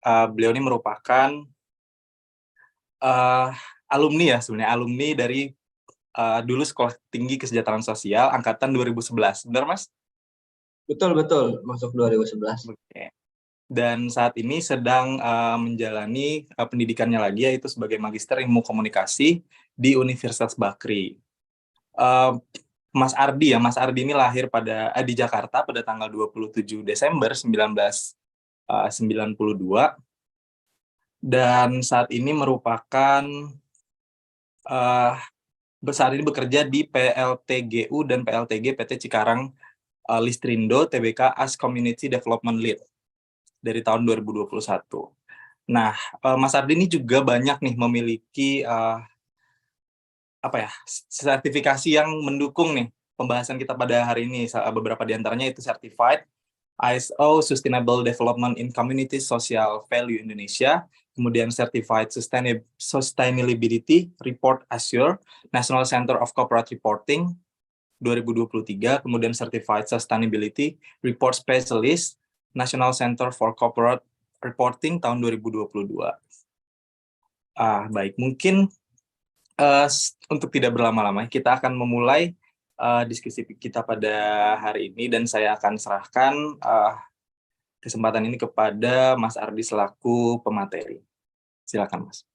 beliau ini merupakan uh, alumni ya sebenarnya, alumni dari dulu Sekolah Tinggi Kesejahteraan Sosial angkatan 2011. Benar, Mas? Betul, masuk 2011. Oke. Dan saat ini sedang menjalani pendidikannya lagi, yaitu sebagai Magister Ilmu Komunikasi di Universitas Bakri. Mas Ardi ini lahir di Jakarta pada tanggal 27 Desember 1992, dan saat ini merupakan saat ini bekerja di PLTGU dan PLTG PT Cikarang Listrindo Tbk as Community Development Lead dari tahun 2021. Nah, Mas Ardi ini juga banyak nih memiliki sertifikasi yang mendukung nih pembahasan kita pada hari ini. Beberapa di antaranya itu Certified ISO Sustainable Development in Community Social Value Indonesia, kemudian Certified Sustainability Report Assure, National Center of Corporate Reporting 2023, kemudian Certified Sustainability Report Specialist, National Center for Corporate Reporting tahun 2022. Baik, mungkin untuk tidak berlama-lama, kita akan memulai diskusi kita pada hari ini, dan saya akan serahkan kesempatan ini kepada Mas Ardi selaku pemateri. Silakan, Mas.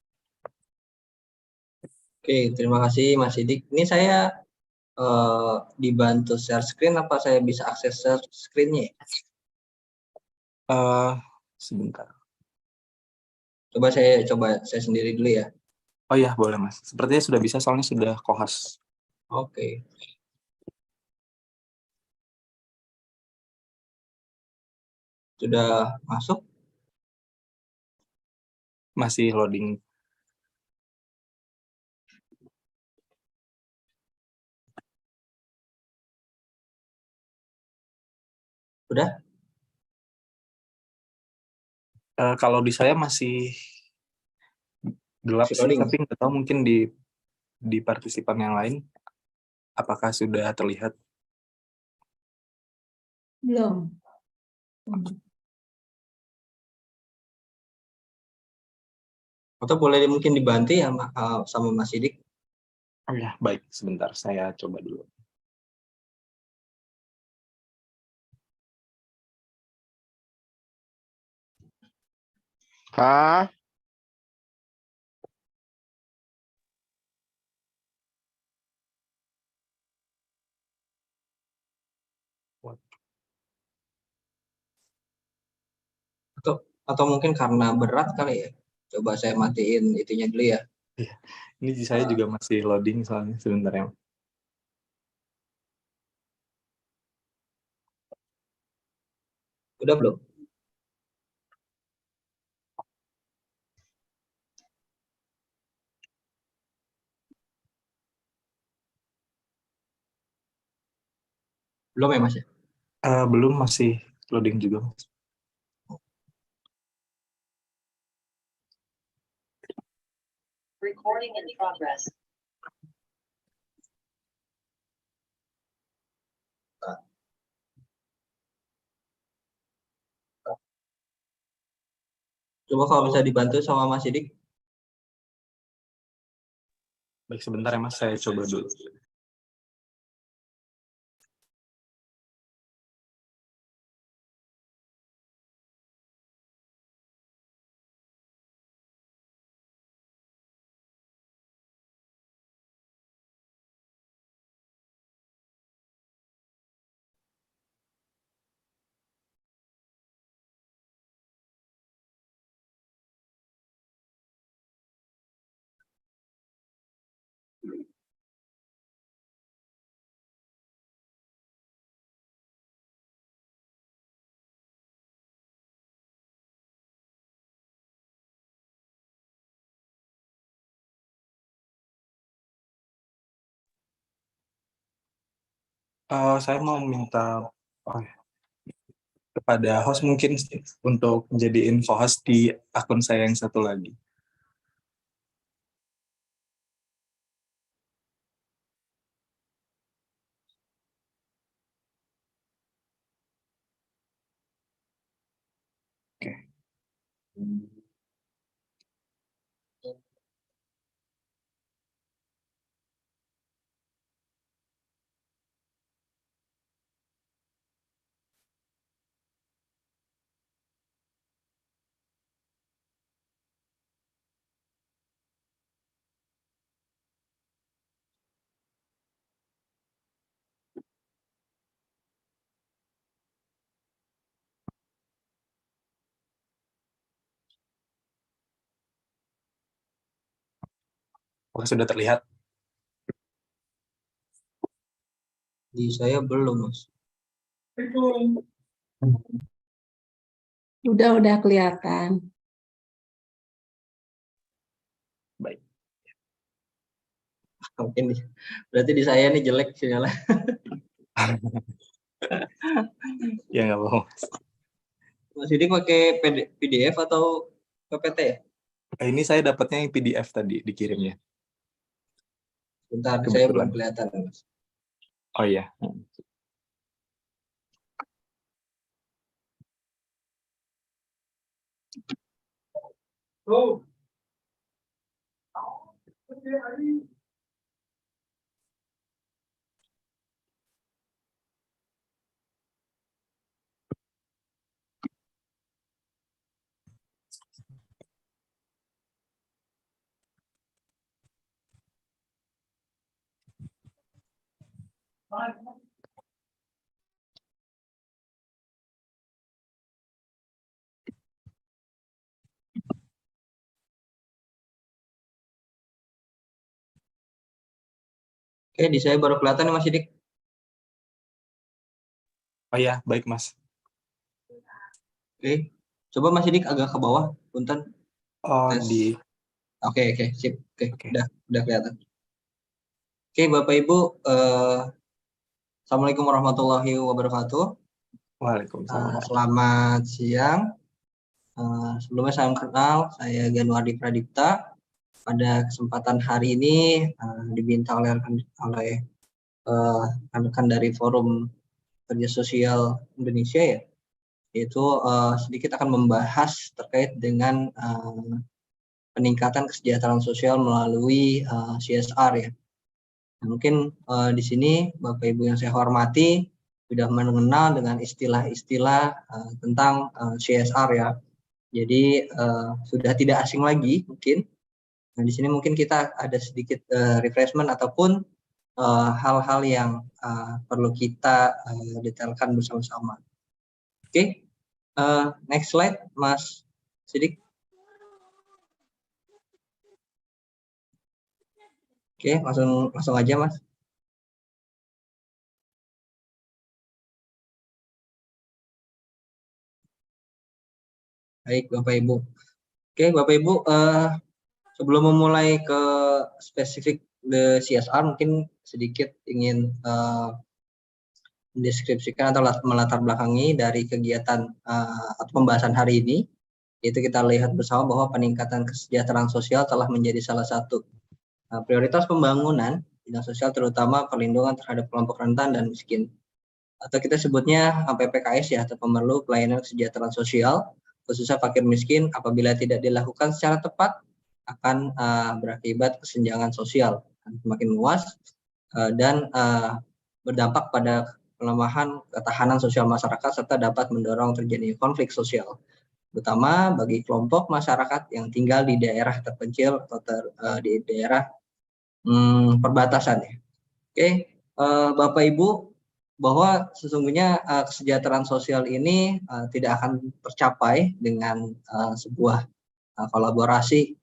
Oke, terima kasih Mas Sidik. Ini saya dibantu share screen, apa saya bisa akses share screen-nya? Sebentar. Coba saya sendiri dulu ya. Oh iya, boleh Mas. Sepertinya sudah bisa, soalnya sudah co-host. Oke. Sudah masuk? Masih loading. Sudah? Kalau di saya masih gelap sih, tapi nggak tahu mungkin di partisipan yang lain apakah sudah terlihat? Belum. Atau boleh mungkin dibantu ya sama Mas Sidik? Oh ya, baik. Sebentar, saya coba dulu. Atau mungkin karena berat kali ya. Coba saya matiin itunya dulu ya. Iya. Ini saya juga masih loading soalnya, sebentar ya. Udah belum? Belum ya Mas ya? Belum, masih loading juga, Mas. Recording in progress. Coba kalau bisa dibantu sama Mas Sidik. Baik, sebentar ya Mas, saya coba dulu. Saya mau minta kepada host mungkin untuk jadiin co-host di akun saya yang satu lagi. Oke. Apakah sudah terlihat? Di saya belum, Mas. Udah kelihatan. Baik. Mungkin berarti di saya nih jelek sinyalnya. Ya nggak apa-apa. Mas Sidik pakai PDF atau PPT ya? Ini saya dapatnya yang PDF tadi dikirimnya. Bentar, saya Kebetulan. belum kelihatan, Mas. Oh iya. Oh. Oke, di saya baru kelihatan nih Mas Sidik. Oh iya, baik Mas. Oke, coba Mas Sidik agak ke bawah, punten. Oh, Tes. di... Oke, sip. Oke, Oke. udah kelihatan. Oke, Bapak Ibu, Assalamualaikum warahmatullahi wabarakatuh. Waalaikumsalam. Selamat siang. Sebelumnya salam kenal, saya Ganuardi Pradipta. Pada kesempatan hari ini dibintang oleh rekan-rekan dari Forum Kerja Sosial Indonesia ya, yaitu sedikit akan membahas terkait dengan peningkatan kesejahteraan sosial melalui CSR ya. Nah, mungkin di sini Bapak Ibu yang saya hormati sudah mengenal dengan istilah-istilah tentang CSR ya. Jadi sudah tidak asing lagi mungkin. Nah, di sini mungkin kita ada sedikit refreshment ataupun hal-hal yang perlu kita detailkan bersama-sama. Oke, next slide, Mas Sidik. Oke, langsung aja, Mas. Baik, Bapak Ibu. Oke, Bapak Ibu, sebelum memulai ke spesifik the CSR, mungkin sedikit ingin mendeskripsikan atau melatar belakangi dari kegiatan atau pembahasan hari ini, yaitu kita lihat bersama bahwa peningkatan kesejahteraan sosial telah menjadi salah satu prioritas pembangunan bidang sosial, terutama perlindungan terhadap kelompok rentan dan miskin, atau kita sebutnya PPKS ya, atau pemerlu pelayanan kesejahteraan sosial khususnya fakir miskin. Apabila tidak dilakukan secara tepat akan berakibat kesenjangan sosial semakin luas dan berdampak pada pelemahan ketahanan sosial masyarakat serta dapat mendorong terjadinya konflik sosial, terutama bagi kelompok masyarakat yang tinggal di daerah terpencil atau di daerah perbatasan ya. Oke, Bapak Ibu, bahwa sesungguhnya kesejahteraan sosial ini tidak akan tercapai dengan sebuah kolaborasi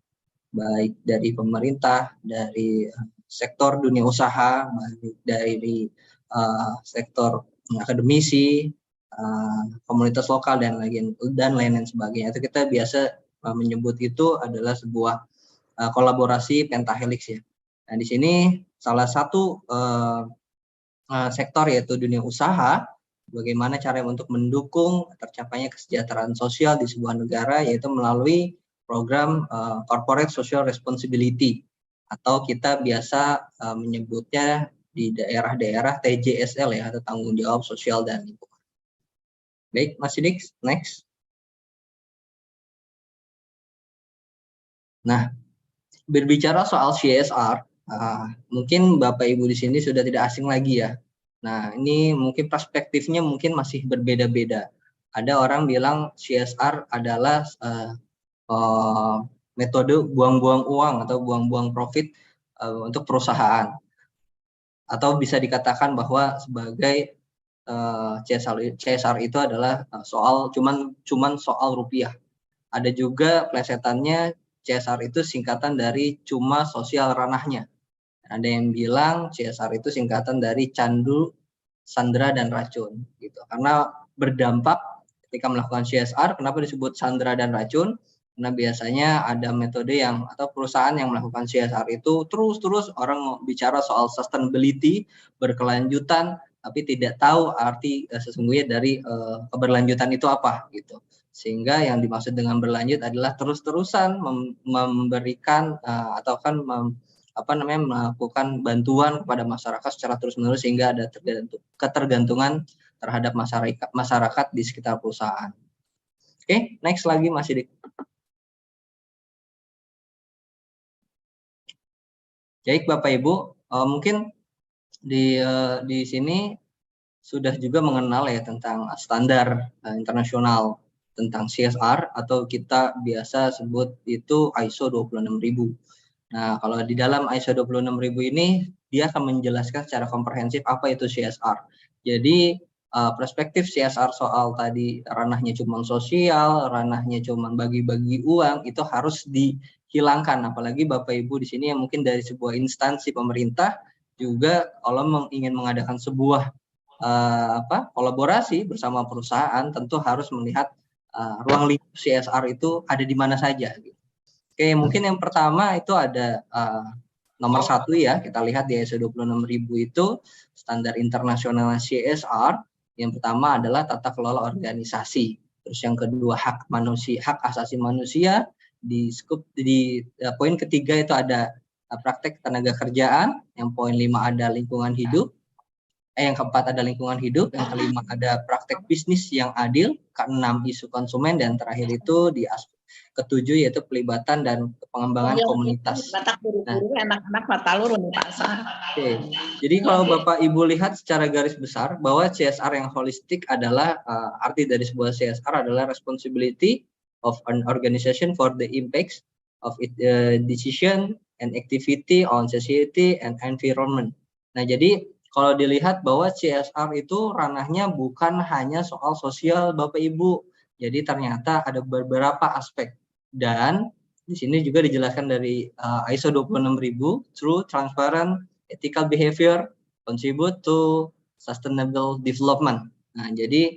baik dari pemerintah, dari sektor dunia usaha, dari sektor akademisi, komunitas lokal dan lain-lain sebagainya. Itu kita biasa menyebut itu adalah sebuah kolaborasi pentahelix ya. Nah, di sini salah satu sektor yaitu dunia usaha, bagaimana cara untuk mendukung tercapainya kesejahteraan sosial di sebuah negara, yaitu melalui program corporate social responsibility, atau kita biasa menyebutnya di daerah-daerah TJSL ya, atau tanggung jawab sosial dan lingkungan. Baik, Mas Sidik, next. Nah, berbicara soal CSR, mungkin Bapak Ibu di sini sudah tidak asing lagi ya. Nah, ini mungkin perspektifnya mungkin masih berbeda-beda. Ada orang bilang CSR adalah metode buang-buang uang atau buang-buang profit untuk perusahaan, atau bisa dikatakan bahwa sebagai CSR itu adalah cuman soal rupiah. Ada juga plesetannya CSR itu singkatan dari cuma sosial ranahnya. Ada yang bilang CSR itu singkatan dari candu, sandera, dan racun gitu. Karena berdampak ketika melakukan CSR, kenapa disebut sandera dan racun? Karena biasanya ada metode atau perusahaan yang melakukan CSR itu terus orang bicara soal sustainability, berkelanjutan, tapi tidak tahu arti sesungguhnya dari keberlanjutan itu apa gitu. Sehingga yang dimaksud dengan berlanjut adalah terus-terusan memberikan melakukan bantuan kepada masyarakat secara terus-menerus sehingga ada ketergantungan terhadap masyarakat di sekitar perusahaan. Oke, next lagi Mas Sidik. Baik Bapak Ibu, mungkin di sini sudah juga mengenal ya tentang standar internasional tentang CSR, atau kita biasa sebut itu ISO 26000. Nah, kalau di dalam ISO 26000 ini dia akan menjelaskan secara komprehensif apa itu CSR. Jadi perspektif CSR soal tadi ranahnya cuma sosial, ranahnya cuma bagi-bagi uang, itu harus dihilangkan. Apalagi Bapak Ibu di sini yang mungkin dari sebuah instansi pemerintah juga kalau ingin mengadakan sebuah kolaborasi bersama perusahaan, tentu harus melihat ruang lingkup CSR itu ada di mana saja. Oke, mungkin yang pertama itu ada nomor 1 ya, kita lihat di ISO 26000 itu standar internasional CSR. Yang pertama adalah tata kelola organisasi. Terus yang kedua hak asasi manusia. Di poin ketiga itu ada praktek tenaga kerjaan. Yang poin 5 ada lingkungan hidup. Yang keempat ada lingkungan hidup. Yang kelima ada praktek bisnis yang adil. Keenam isu konsumen, dan terakhir itu di aspek ketujuh yaitu pelibatan dan pengembangan komunitas. Anak-anak mata lurun Pak. Oke. Jadi kalau Bapak Ibu lihat secara garis besar bahwa CSR yang holistik adalah arti dari sebuah CSR adalah responsibility of an organization for the impacts of its decision and activity on society and environment. Nah, jadi kalau dilihat bahwa CSR itu ranahnya bukan hanya soal sosial Bapak Ibu. Jadi ternyata ada beberapa aspek. Dan di sini juga dijelaskan dari ISO 26000, true, transparent, ethical behavior, contribute to sustainable development. Nah, jadi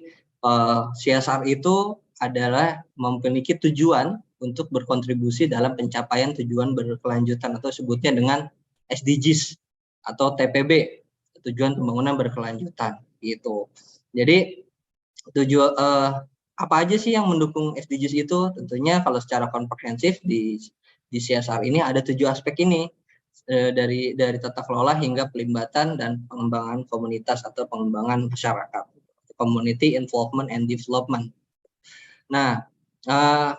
CSR itu adalah memiliki tujuan untuk berkontribusi dalam pencapaian tujuan berkelanjutan atau sebutnya dengan SDGs atau TPB, tujuan pembangunan berkelanjutan gitu. Jadi apa aja sih yang mendukung SDGs itu? Tentunya kalau secara komprehensif di CSR ini ada 7 aspek ini, dari tata kelola hingga pelibatan dan pengembangan komunitas atau pengembangan masyarakat, community involvement and development. Nah,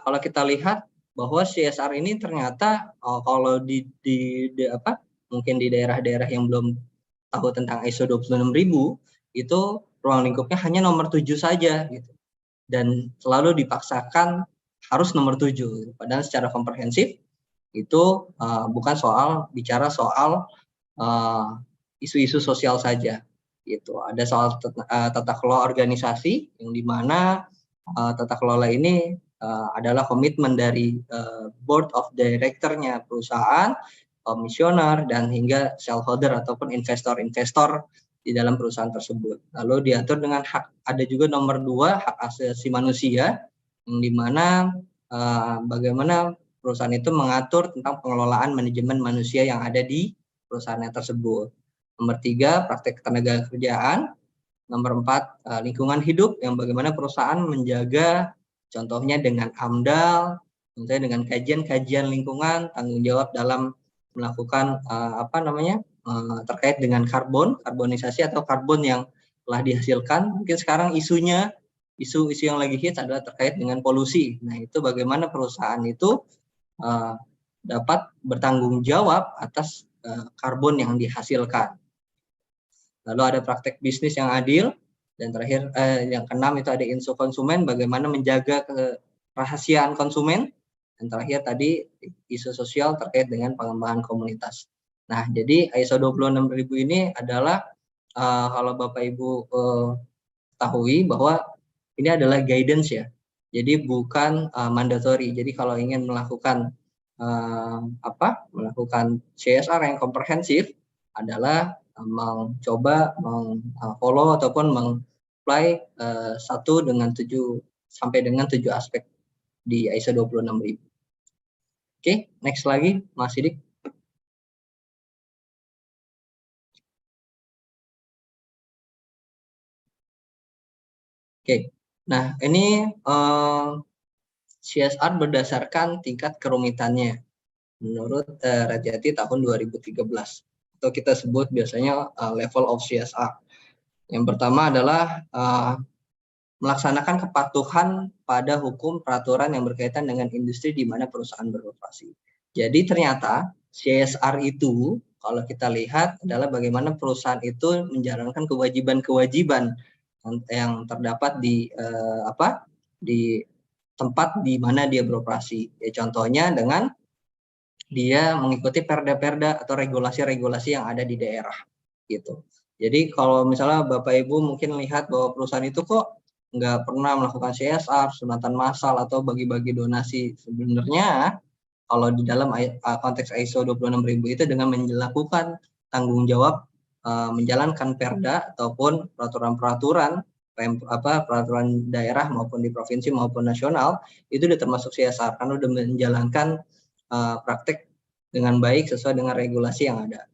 kalau kita lihat bahwa CSR ini ternyata kalau mungkin di daerah-daerah yang belum tahu tentang ISO 26000 itu ruang lingkupnya hanya nomor 7 saja gitu. Dan selalu dipaksakan harus nomor 7. Padahal secara komprehensif itu bukan bicara soal isu-isu sosial saja. Gitu. Ada soal tata kelola organisasi yang dimana tata kelola ini adalah komitmen dari board of director-nya perusahaan, komisioner, dan hingga shareholder ataupun investor-investor di dalam perusahaan tersebut. Lalu diatur dengan ada juga nomor 2, hak asasi manusia, yang dimana bagaimana perusahaan itu mengatur tentang pengelolaan manajemen manusia yang ada di perusahaannya tersebut. Nomor 3, praktek tenaga kerjaan. Nomor 4, lingkungan hidup, yang bagaimana perusahaan menjaga, contohnya dengan AMDAL, contohnya dengan kajian lingkungan, tanggung jawab dalam melakukan terkait dengan karbonisasi atau karbon yang telah dihasilkan. Mungkin sekarang isu yang lagi hits adalah terkait dengan polusi. Nah, itu bagaimana perusahaan itu dapat bertanggung jawab atas karbon yang dihasilkan. Lalu ada praktek bisnis yang adil, dan terakhir yang keenam itu ada isu konsumen, bagaimana menjaga kerahasiaan konsumen, dan terakhir tadi isu sosial terkait dengan pengembangan komunitas. Nah, jadi ISO 26000 ini adalah kalau Bapak Ibu ketahui bahwa ini adalah guidance ya. Jadi bukan mandatory. Jadi kalau ingin melakukan melakukan CSR yang komprehensif adalah mencoba follow ataupun mengapply 1 dengan 7 sampai dengan 7 aspek di ISO 26000. Oke, next lagi Mas Sidik. Oke. Nah, ini CSR berdasarkan tingkat kerumitannya menurut Rajati tahun 2013, atau kita sebut biasanya level of CSR. Yang pertama adalah melaksanakan kepatuhan pada hukum peraturan yang berkaitan dengan industri di mana perusahaan beroperasi. Jadi ternyata CSR itu kalau kita lihat adalah bagaimana perusahaan itu menjalankan kewajiban-kewajiban yang terdapat di di tempat di mana dia beroperasi. Ya, contohnya dengan dia mengikuti perda-perda atau regulasi-regulasi yang ada di daerah gitu. Jadi kalau misalnya Bapak Ibu mungkin lihat bahwa perusahaan itu kok nggak pernah melakukan CSR, sunatan massal atau bagi-bagi donasi, sebenarnya kalau di dalam konteks ISO 26000 itu dengan melakukan tanggung jawab menjalankan perda ataupun peraturan-peraturan peraturan daerah maupun di provinsi maupun nasional itu sudah termasuk CSR karena sudah menjalankan praktek dengan baik sesuai dengan regulasi yang ada.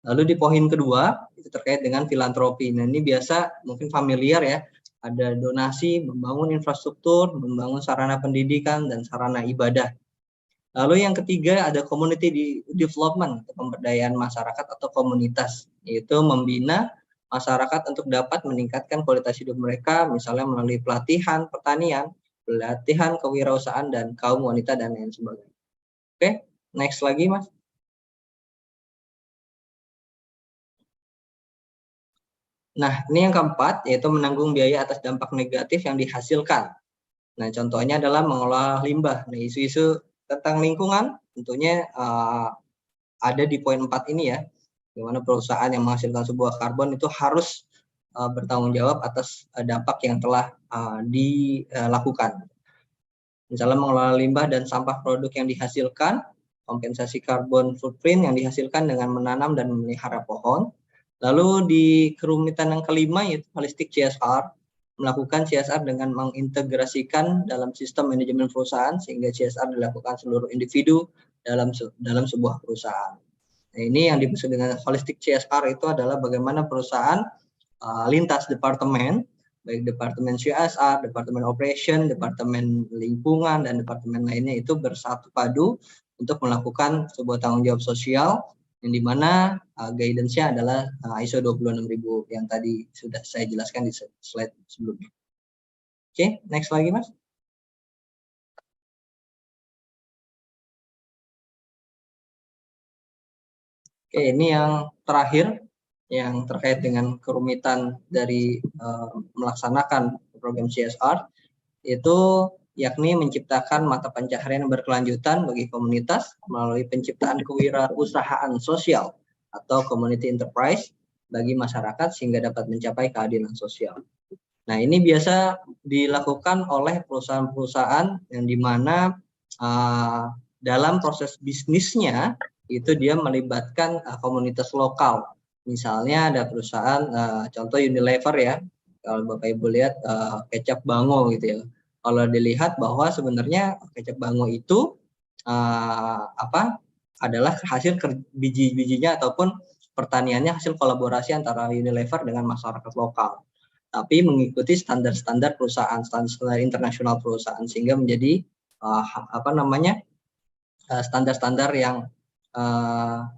Lalu di poin kedua itu terkait dengan filantropi. Nah, ini biasa mungkin familiar ya, ada donasi, membangun infrastruktur, membangun sarana pendidikan dan sarana ibadah. Lalu yang ketiga ada community development, pemberdayaan masyarakat atau komunitas, yaitu membina masyarakat untuk dapat meningkatkan kualitas hidup mereka, misalnya melalui pelatihan pertanian, pelatihan kewirausahaan dan kaum wanita dan lain sebagainya. Oke, next lagi Mas. Nah, ini yang keempat, yaitu menanggung biaya atas dampak negatif yang dihasilkan. Nah, contohnya adalah mengolah limbah. Nah, isu-isu tentang lingkungan tentunya ada di poin 4 ini ya, di mana perusahaan yang menghasilkan sebuah karbon itu harus bertanggung jawab atas dampak yang telah dilakukan. Misalnya mengelola limbah dan sampah produk yang dihasilkan, kompensasi karbon footprint yang dihasilkan dengan menanam dan memelihara pohon. Lalu di kerumitan yang kelima yaitu holistic CSR, melakukan CSR dengan mengintegrasikan dalam sistem manajemen perusahaan sehingga CSR dilakukan seluruh individu dalam sebuah perusahaan. Nah, ini yang dimaksud dengan holistic CSR itu adalah bagaimana perusahaan lintas departemen, baik departemen CSR, departemen operation, departemen lingkungan, dan departemen lainnya itu bersatu padu untuk melakukan sebuah tanggung jawab sosial yang dimana guidance-nya adalah ISO 26000 yang tadi sudah saya jelaskan di slide sebelumnya. Oke, next lagi Mas. Oke, ini yang terakhir yang terkait dengan kerumitan dari melaksanakan program CSR, itu yakni menciptakan mata pencaharian berkelanjutan bagi komunitas melalui penciptaan kewirausahaan sosial atau community enterprise bagi masyarakat sehingga dapat mencapai keadilan sosial. Nah, ini biasa dilakukan oleh perusahaan-perusahaan yang dimana dalam proses bisnisnya itu dia melibatkan komunitas lokal. Misalnya ada perusahaan, contoh Unilever ya, kalau Bapak Ibu lihat kecap Bango gitu ya. Kalau dilihat bahwa sebenarnya kecap Bango itu adalah hasil biji-bijinya ataupun pertaniannya hasil kolaborasi antara Unilever dengan masyarakat lokal, tapi mengikuti standar-standar perusahaan, standar internasional perusahaan sehingga menjadi standar-standar yang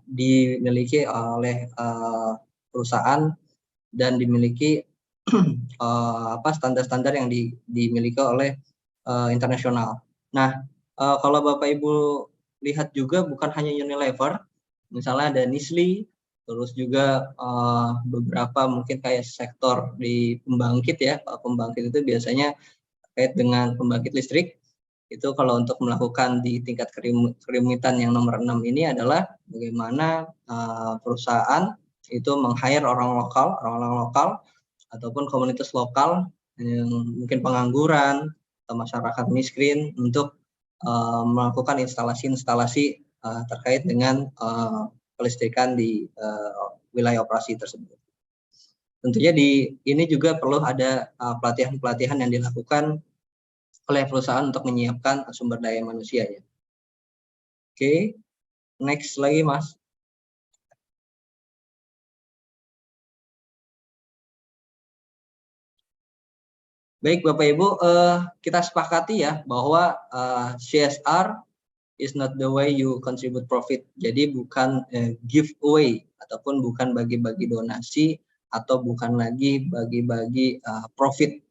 dimiliki oleh perusahaan dan dimiliki standar-standar yang dimiliki oleh internasional. Nah, kalau Bapak Ibu lihat juga bukan hanya Unilever, misalnya ada Nestle, terus juga beberapa mungkin kayak sektor di pembangkit ya. Pembangkit itu biasanya terkait dengan pembangkit listrik. Itu kalau untuk melakukan di tingkat kerumitan yang nomor 6 ini adalah bagaimana perusahaan itu meng-hire orang-orang lokal ataupun komunitas lokal yang mungkin pengangguran atau masyarakat miskin untuk melakukan instalasi-instalasi terkait dengan kelistrikan di wilayah operasi tersebut. Tentunya ini juga perlu ada pelatihan-pelatihan yang dilakukan oleh perusahaan untuk menyiapkan sumber daya manusianya. Oke, next lagi Mas. Baik Bapak Ibu, kita sepakati ya bahwa CSR is not the way you contribute profit. Jadi bukan giveaway ataupun bukan bagi-bagi donasi atau bukan lagi bagi-bagi profit.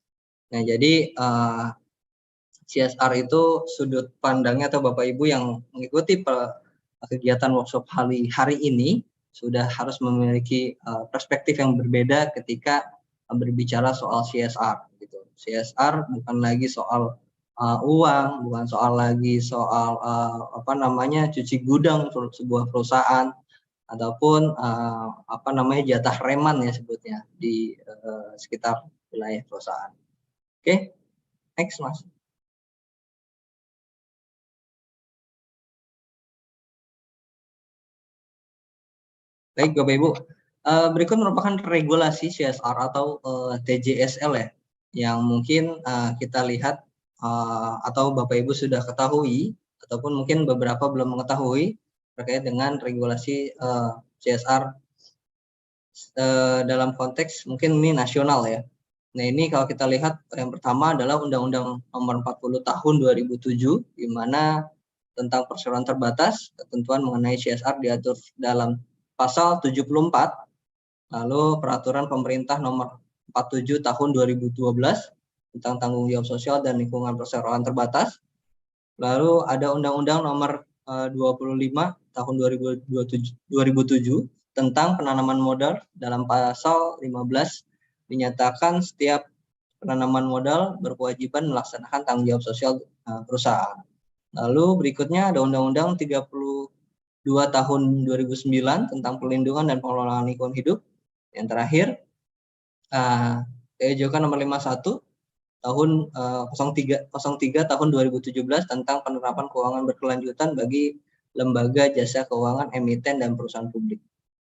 Nah, jadi CSR itu sudut pandangnya atau Bapak Ibu yang mengikuti kegiatan workshop hari ini sudah harus memiliki perspektif yang berbeda ketika berbicara soal CSR. Gitu. CSR bukan lagi soal uang, bukan lagi soal cuci gudang sebuah perusahaan ataupun jatah reman ya sebutnya di sekitar wilayah perusahaan. Oke, next Mas. Baik Bapak Ibu, berikut merupakan regulasi CSR atau TJSL ya, yang mungkin kita lihat atau Bapak Ibu sudah ketahui ataupun mungkin beberapa belum mengetahui terkait dengan regulasi CSR dalam konteks mungkin ini nasional ya. Nah ini kalau kita lihat yang pertama adalah Undang-Undang Nomor 40 Tahun 2007 di mana tentang perseroan terbatas ketentuan mengenai CSR diatur dalam Pasal 74, lalu Peraturan Pemerintah Nomor 47 Tahun 2012 tentang tanggung jawab sosial dan lingkungan perseroan terbatas. Lalu ada Undang-Undang Nomor 25 Tahun 2007 tentang penanaman modal. Dalam Pasal 15 dinyatakan setiap penanaman modal berkewajiban melaksanakan tanggung jawab sosial perusahaan. Lalu berikutnya ada Undang-Undang 32 Tahun 2009 tentang perlindungan dan pengelolaan lingkungan hidup. Yang terakhir, PJOK nomor 51 tahun 03 tahun 2017 tentang penerapan keuangan berkelanjutan bagi lembaga jasa keuangan, emiten, dan perusahaan publik.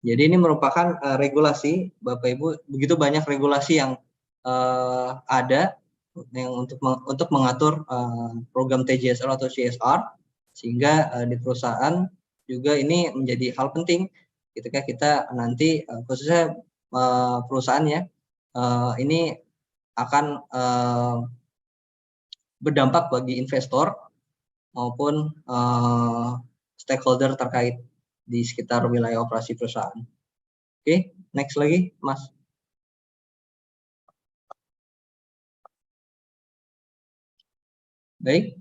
Jadi ini merupakan regulasi, Bapak Ibu, begitu banyak regulasi yang ada yang untuk mengatur program TJSL atau CSR, sehingga di perusahaan juga ini menjadi hal penting ketika kita nanti khususnya perusahaan ya ini akan berdampak bagi investor maupun stakeholder terkait di sekitar wilayah operasi perusahaan. Oke, next lagi Mas. Baik.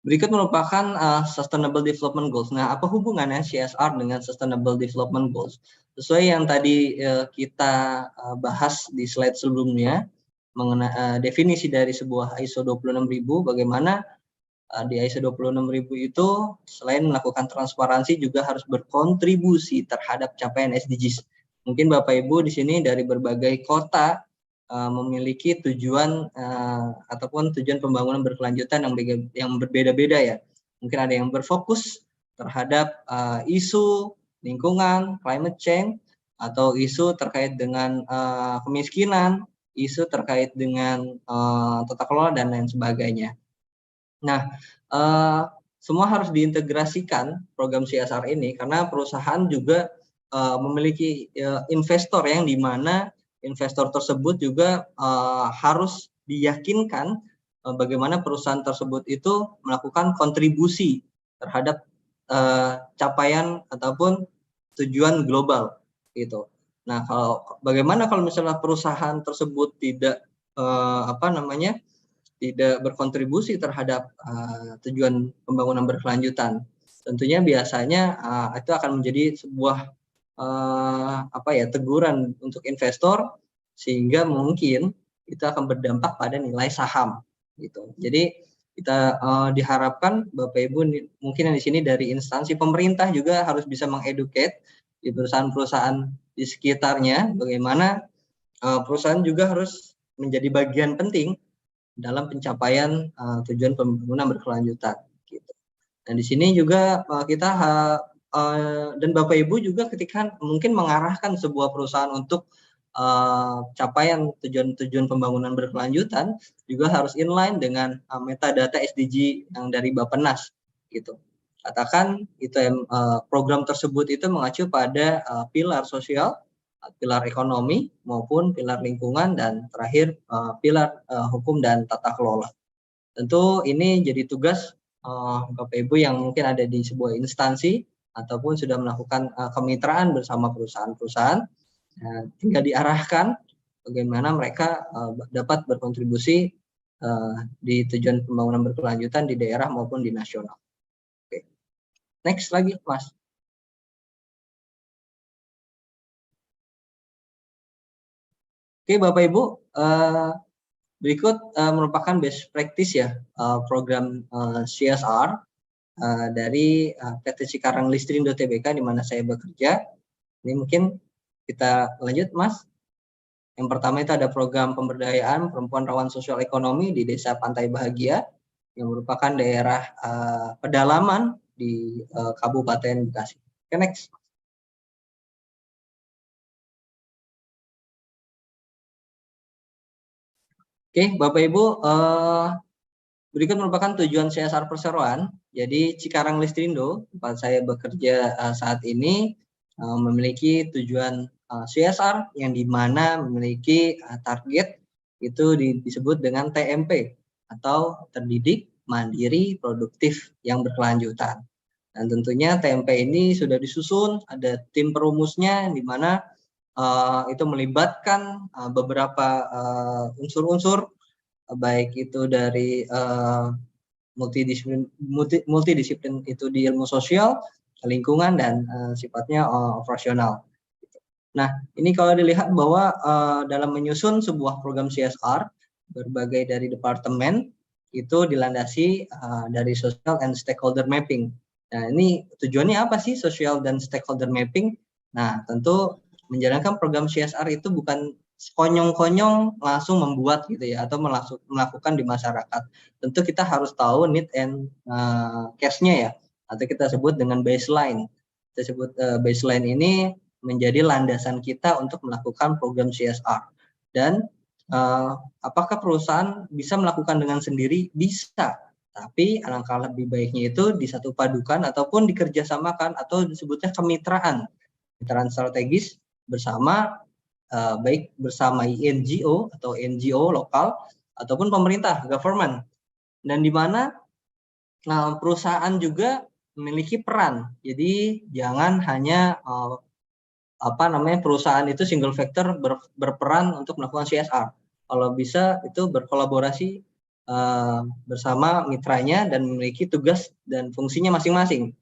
Berikut merupakan Sustainable Development Goals. Nah, apa hubungannya CSR dengan Sustainable Development Goals? Sesuai yang tadi kita bahas di slide sebelumnya, mengenai definisi dari sebuah ISO 26000, bagaimana di ISO 26000 itu selain melakukan transparansi juga harus berkontribusi terhadap capaian SDGs. Mungkin Bapak Ibu di sini dari berbagai kota memiliki tujuan ataupun tujuan pembangunan berkelanjutan yang berbeda-beda ya. Mungkin ada yang berfokus terhadap isu lingkungan, climate change, atau isu terkait dengan kemiskinan, isu terkait dengan tata kelola dan lain sebagainya. Nah, semua harus diintegrasikan program CSR ini karena perusahaan juga memiliki investor yang dimana investor tersebut juga harus diyakinkan bagaimana perusahaan tersebut itu melakukan kontribusi terhadap capaian ataupun tujuan global gitu. Nah, bagaimana kalau misalnya perusahaan tersebut tidak tidak berkontribusi terhadap tujuan pembangunan berkelanjutan. Tentunya biasanya itu akan menjadi sebuah teguran untuk investor, sehingga mungkin itu akan berdampak pada nilai saham gitu. Jadi kita diharapkan Bapak Ibu mungkin di sini dari instansi pemerintah juga harus bisa mengeduket di perusahaan-perusahaan di sekitarnya, bagaimana perusahaan juga harus menjadi bagian penting dalam pencapaian tujuan pembangunan berkelanjutan gitu. Dan di sini juga kita dan Bapak Ibu juga ketika mungkin mengarahkan sebuah perusahaan untuk capaian tujuan pembangunan berkelanjutan juga harus inline dengan metadata SDG yang dari Bappenas gitu. Katakan itu program tersebut itu mengacu pada pilar sosial, pilar ekonomi maupun pilar lingkungan, dan terakhir pilar hukum dan tata kelola. Tentu ini jadi tugas Bapak Ibu yang mungkin ada di sebuah instansi ataupun sudah melakukan kemitraan bersama perusahaan-perusahaan, tinggal diarahkan bagaimana mereka dapat berkontribusi di tujuan pembangunan berkelanjutan di daerah maupun di nasional. Oke. Next lagi, Mas. Oke, Bapak Ibu, berikut merupakan best practice ya program CSR dari PT Cikarang Listrindo Tbk di mana saya bekerja. Ini mungkin kita lanjut, Mas. Yang pertama itu ada program pemberdayaan perempuan rawan sosial ekonomi di Desa Pantai Bahagia yang merupakan daerah pedalaman di Kabupaten Bekasi. Oke, next. Oke, Bapak Ibu, berikut merupakan tujuan CSR perseroan. Jadi Cikarang Listrindo, tempat saya bekerja saat ini, memiliki tujuan CSR yang dimana memiliki target itu disebut dengan TMP atau terdidik, mandiri, produktif yang berkelanjutan. Dan tentunya TMP ini sudah disusun, ada tim perumusnya di mana itu melibatkan beberapa unsur-unsur, baik itu dari multidisiplin itu di ilmu sosial, lingkungan, dan sifatnya operasional. Nah, ini kalau dilihat bahwa dalam menyusun sebuah program CSR, berbagai dari departemen itu dilandasi dari social and stakeholder mapping. Nah, ini tujuannya apa sih social dan stakeholder mapping? Nah, tentu menjalankan program CSR itu bukan konyong-konyong langsung membuat gitu ya, atau melakukan di masyarakat. Tentu kita harus tahu need and case-nya ya, atau kita sebut dengan baseline. Kita sebut baseline ini menjadi landasan kita untuk melakukan program CSR. Dan apakah perusahaan bisa melakukan dengan sendiri? Bisa. Tapi alangkah lebih baiknya itu disatu padukan ataupun dikerjasamakan atau disebutnya kemitraan. Kemitraan strategis bersama baik bersama NGO atau NGO lokal ataupun pemerintah, government. Dan di mana perusahaan juga memiliki peran. Jadi jangan hanya perusahaan itu single factor berperan untuk melakukan CSR. Kalau bisa itu berkolaborasi bersama mitranya dan memiliki tugas dan fungsinya masing-masing.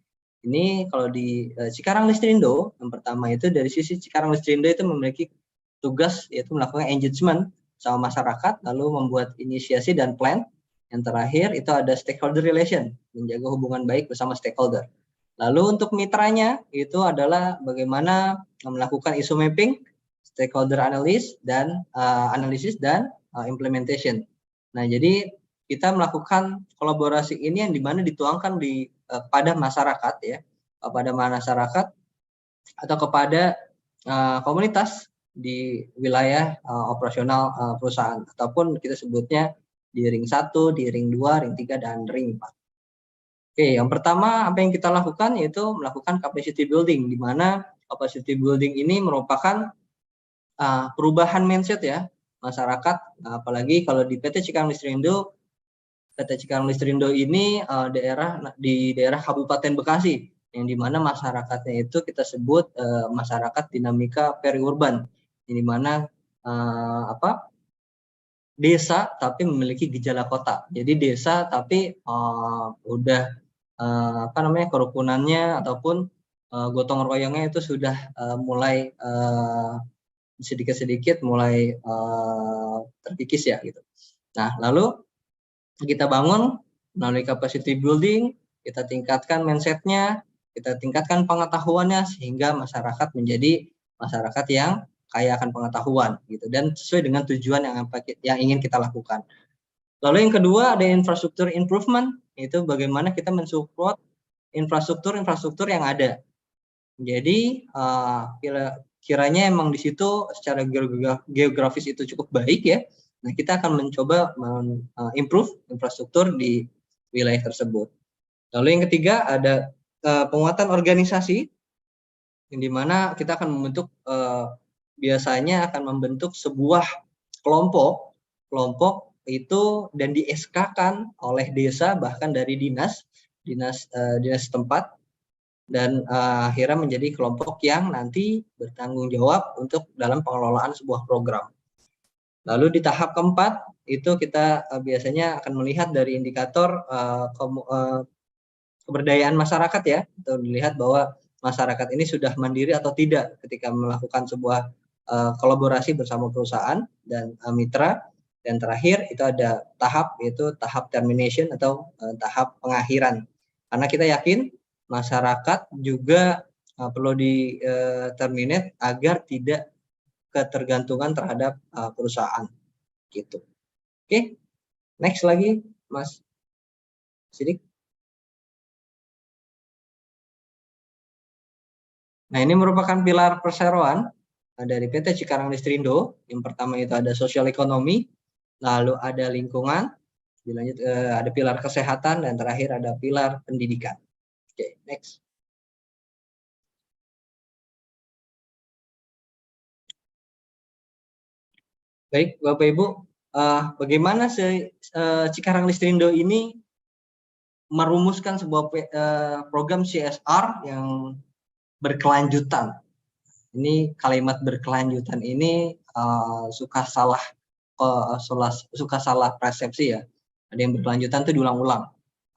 Ini kalau di Cikarang Listrindo, yang pertama itu dari sisi Cikarang Listrindo itu memiliki tugas yaitu melakukan engagement sama masyarakat, lalu membuat inisiasi dan plan. Yang terakhir itu ada stakeholder relation, menjaga hubungan baik bersama stakeholder. Lalu untuk mitranya itu adalah bagaimana melakukan isu mapping, stakeholder analysis dan implementation. Nah, jadi kita melakukan kolaborasi ini yang dimana dituangkan pada masyarakat ya, kepada masyarakat atau kepada komunitas di wilayah operasional perusahaan, ataupun kita sebutnya di ring 1, di ring 2, ring 3, dan ring 4. Oke, yang pertama apa yang kita lakukan yaitu melakukan capacity building, di mana capacity building ini merupakan perubahan mindset ya masyarakat, apalagi kalau di PT Cikarang Listrindo. PT Cikarang Listrindo ini di daerah Kabupaten Bekasi, yang dimana masyarakatnya itu kita sebut masyarakat dinamika periurban, yang dimana desa tapi memiliki gejala kota. Jadi desa tapi udah kerukunannya ataupun gotong royongnya itu sudah mulai sedikit-sedikit mulai terkikis ya gitu. Nah, lalu kita bangun melalui capacity building, kita tingkatkan mindset-nya, kita tingkatkan pengetahuannya sehingga masyarakat menjadi masyarakat yang kaya akan pengetahuan gitu dan sesuai dengan tujuan yang ingin kita lakukan. Lalu yang kedua ada infrastruktur improvement, itu bagaimana kita mensupport infrastruktur yang ada. Jadi kiranya emang di situ secara geografis itu cukup baik ya. Nah, kita akan mencoba improve infrastruktur di wilayah tersebut. Lalu yang ketiga ada penguatan organisasi, yang dimana kita akan membentuk biasanya akan membentuk sebuah kelompok itu dan di SK-kan oleh desa bahkan dari dinas tempat dan akhirnya menjadi kelompok yang nanti bertanggung jawab untuk dalam pengelolaan sebuah program. Lalu di tahap keempat itu kita biasanya akan melihat dari indikator keberdayaan masyarakat ya, atau dilihat bahwa masyarakat ini sudah mandiri atau tidak ketika melakukan sebuah kolaborasi bersama perusahaan dan mitra. Dan terakhir itu ada tahap, yaitu tahap termination atau tahap pengakhiran. Karena kita yakin masyarakat juga perlu di terminate agar tidak ketergantungan terhadap perusahaan gitu. Oke, next lagi Mas Sidik. Nah, ini merupakan pilar perseroan dari PT Cikarang Listrindo. Yang pertama itu ada sosial ekonomi, lalu ada lingkungan, dilanjut ada pilar kesehatan, dan terakhir ada pilar pendidikan. Oke, next. Baik, Bapak Ibu, bagaimana Cikarang Listrindo ini merumuskan sebuah program CSR yang berkelanjutan. Ini kalimat berkelanjutan ini suka salah persepsi ya. Ada yang berkelanjutan itu diulang-ulang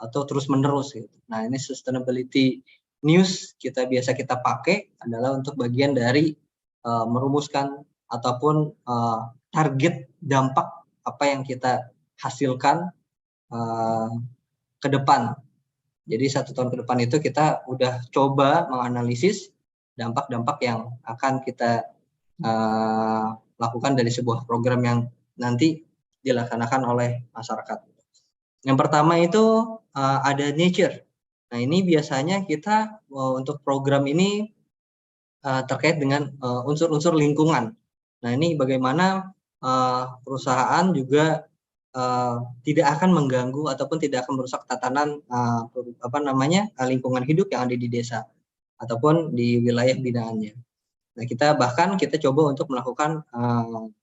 atau terus-menerus gitu. Nah, ini sustainability news biasa kita pakai adalah untuk bagian dari merumuskan ataupun target dampak apa yang kita hasilkan ke depan. Jadi 1 tahun ke depan itu kita udah coba menganalisis dampak-dampak yang akan kita lakukan dari sebuah program yang nanti dilaksanakan oleh masyarakat. Yang pertama itu ada nature. Nah, ini biasanya kita untuk program ini terkait dengan unsur-unsur lingkungan. Nah, ini bagaimana perusahaan juga tidak akan mengganggu ataupun tidak akan merusak tatanan lingkungan hidup yang ada di desa ataupun di wilayah binaannya. Nah, kita coba untuk melakukan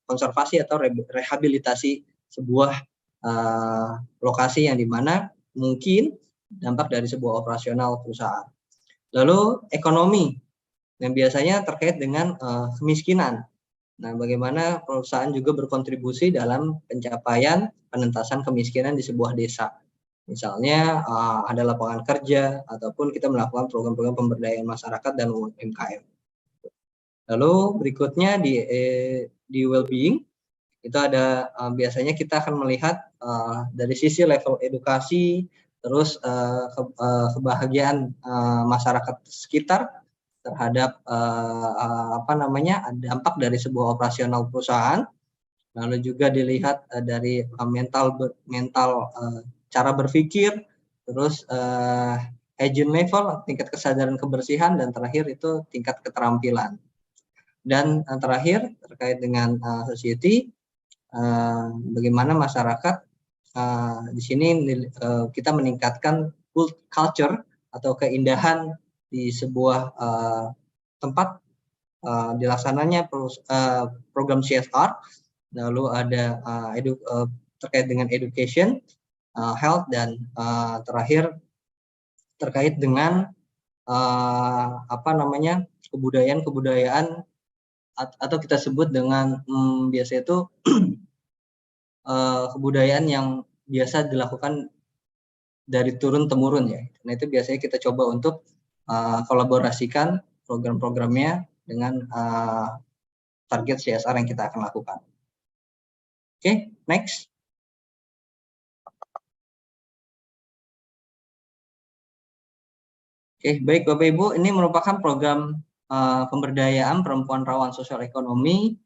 konservasi atau rehabilitasi sebuah lokasi yang dimana mungkin dampak dari sebuah operasional perusahaan. Lalu ekonomi yang biasanya terkait dengan kemiskinan. Nah, bagaimana perusahaan juga berkontribusi dalam pencapaian penentasan kemiskinan di sebuah desa. Misalnya ada lapangan kerja ataupun kita melakukan program-program pemberdayaan masyarakat dan UMKM. Lalu berikutnya di well-being itu ada biasanya kita akan melihat dari sisi level edukasi, terus kebahagiaan masyarakat sekitar terhadap dampak dari sebuah operasional perusahaan. Lalu juga dilihat dari mental cara berpikir, terus agent level, tingkat kesadaran kebersihan, dan terakhir itu tingkat keterampilan. Dan terakhir terkait dengan society, bagaimana masyarakat di sini kita meningkatkan culture atau keindahan di sebuah tempat dilaksananya program CSR. Lalu ada terkait dengan education, health, dan terakhir terkait dengan kebudayaan atau kita sebut dengan biasa itu kebudayaan yang biasa dilakukan dari turun temurun ya. Nah itu biasanya kita coba untuk kolaborasikan program-programnya dengan target CSR yang kita akan lakukan. Oke, next. Oke, baik Bapak Ibu, ini merupakan program pemberdayaan perempuan rawan sosial ekonomi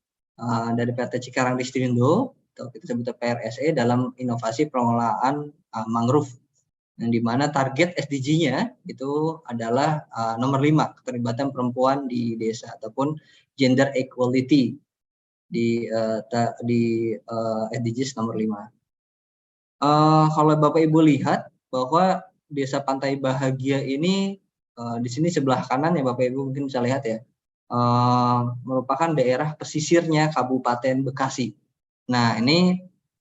dari PT Cikarang Distrindo, atau kita sebut PRSE, dalam inovasi pengelolaan mangrove, yang dimana target SDG-nya itu adalah nomor 5, keterlibatan perempuan di desa ataupun gender equality di SDGs nomor 5. Kalau Bapak Ibu lihat bahwa Desa Pantai Bahagia ini di sini sebelah kanan ya Bapak Ibu mungkin bisa lihat ya, merupakan daerah pesisirnya Kabupaten Bekasi. Nah ini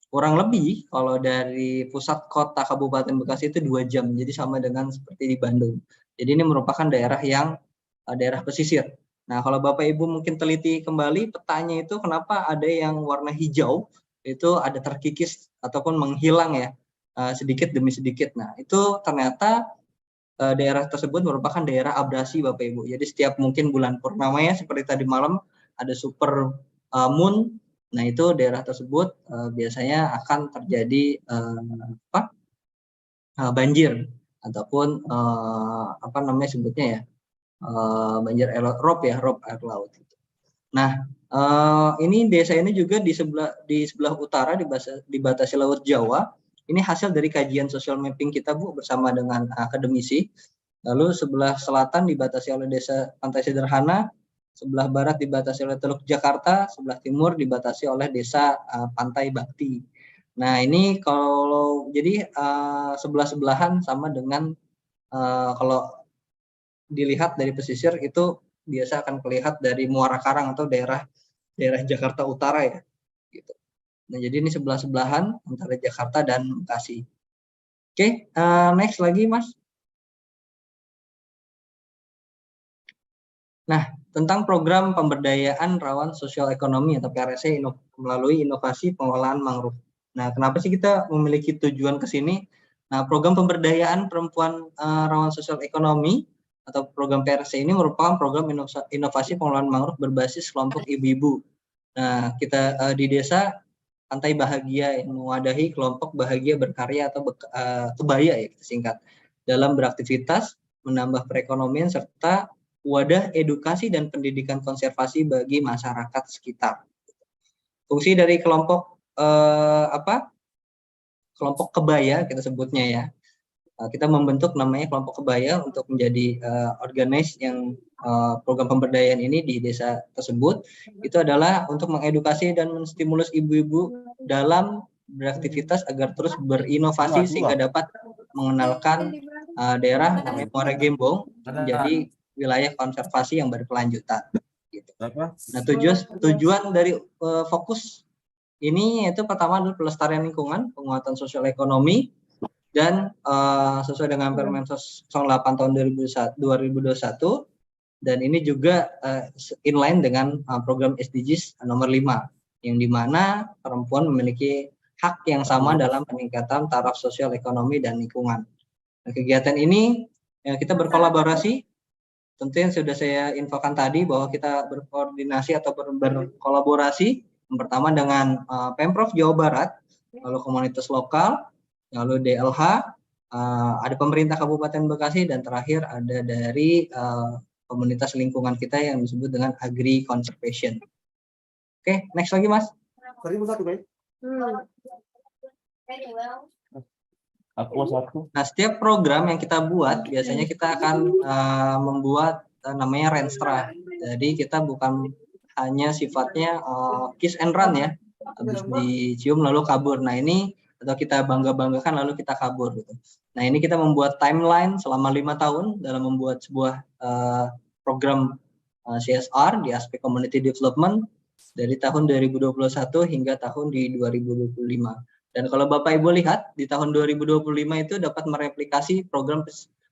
kurang lebih kalau dari pusat kota Kabupaten Bekasi itu 2 jam, jadi sama dengan seperti di Bandung. Jadi ini merupakan daerah yang daerah pesisir. Nah kalau Bapak Ibu mungkin teliti kembali petanya itu kenapa ada yang warna hijau, itu ada terkikis ataupun menghilang ya sedikit demi sedikit. Nah itu ternyata daerah tersebut merupakan daerah abrasi Bapak Ibu. Jadi setiap mungkin bulan purnamanya seperti tadi malam ada super moon. Nah itu daerah tersebut biasanya akan terjadi banjir ataupun apa namanya sebutnya ya, banjir rob air laut. Nah ini desa ini juga di sebelah utara dibatasi Laut Jawa. Ini hasil dari kajian social mapping kita Bu bersama dengan akademisi. Lalu sebelah selatan dibatasi oleh Desa Pantai Sederhana, sebelah barat dibatasi oleh Teluk Jakarta, sebelah timur dibatasi oleh Desa Pantai Bakti. Nah ini kalau jadi sebelah-sebelahan sama dengan kalau dilihat dari pesisir itu biasa akan terlihat dari Muara Karang atau daerah Jakarta Utara ya. Gitu. Nah jadi ini sebelah-sebelahan antara Jakarta dan Bekasi. Oke, next lagi Mas. Nah, tentang program pemberdayaan rawan sosial ekonomi atau PRSE melalui inovasi pengelolaan mangrove. Nah, kenapa sih kita memiliki tujuan ke sini? Nah, program pemberdayaan perempuan rawan sosial ekonomi atau program PRSE ini merupakan program inovasi pengelolaan mangrove berbasis kelompok ibu-ibu. Nah, kita di desa Pantai Bahagia yang mewadahi kelompok bahagia berkarya atau kebaya ya kita singkat, dalam beraktivitas, menambah perekonomian serta wadah edukasi dan pendidikan konservasi bagi masyarakat sekitar. Fungsi dari kelompok kelompok kebaya kita sebutnya ya. Kita membentuk namanya kelompok kebaya untuk menjadi organize yang program pemberdayaan ini di desa tersebut. Itu adalah untuk mengedukasi dan menstimulus ibu-ibu dalam beraktivitas agar terus berinovasi sehingga dapat mengenalkan daerah namanya Muara Gembong menjadi wilayah konservasi yang berkelanjutan. Gitu. Nah tujuan dari fokus ini yaitu pertama adalah pelestarian lingkungan, penguatan sosial ekonomi, dan sesuai dengan Permensos 08 tahun 2021 dan ini juga inline dengan program SDGs nomor 5 yang dimana perempuan memiliki hak yang sama dalam peningkatan taraf sosial ekonomi dan lingkungan. Nah, kegiatan ini kita berkolaborasi. Tentu yang sudah saya infokan tadi bahwa kita berkoordinasi atau berkolaborasi yang pertama dengan Pemprov Jawa Barat, lalu komunitas lokal, lalu DLH, ada pemerintah Kabupaten Bekasi, dan terakhir ada dari komunitas lingkungan kita yang disebut dengan Agri Conservation. Oke, next lagi Mas. Nah, setiap program yang kita buat biasanya kita akan membuat namanya Renstra. Jadi kita bukan hanya sifatnya kiss and run ya, habis dicium lalu kabur. Nah ini atau kita bangga-banggakan lalu kita kabur gitu. Nah ini kita membuat timeline selama 5 tahun dalam membuat sebuah program CSR di aspek community development dari tahun 2021 hingga tahun di 2025. Dan kalau Bapak Ibu lihat di tahun 2025 itu dapat mereplikasi program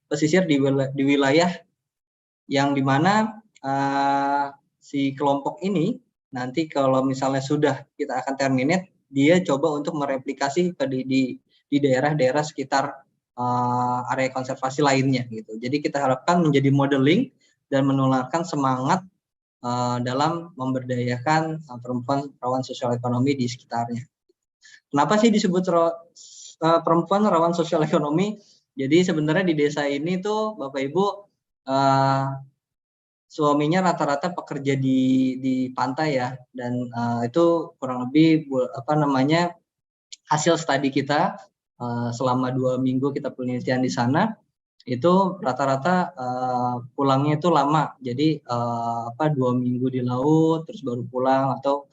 pesisir di wilayah yang dimana si kelompok ini nanti kalau misalnya sudah kita akan terminate dia coba untuk mereplikasi di daerah-daerah sekitar area konservasi lainnya gitu. Jadi kita harapkan menjadi modeling dan menularkan semangat dalam memberdayakan perempuan rawan sosial ekonomi di sekitarnya. Kenapa sih disebut perempuan rawan sosial ekonomi? Jadi sebenarnya di desa ini tuh Bapak Ibu suaminya rata-rata pekerja di pantai ya, dan itu kurang lebih hasil studi kita selama 2 minggu kita penelitian di sana, itu rata-rata pulangnya itu lama. Jadi 2 minggu di laut terus baru pulang, atau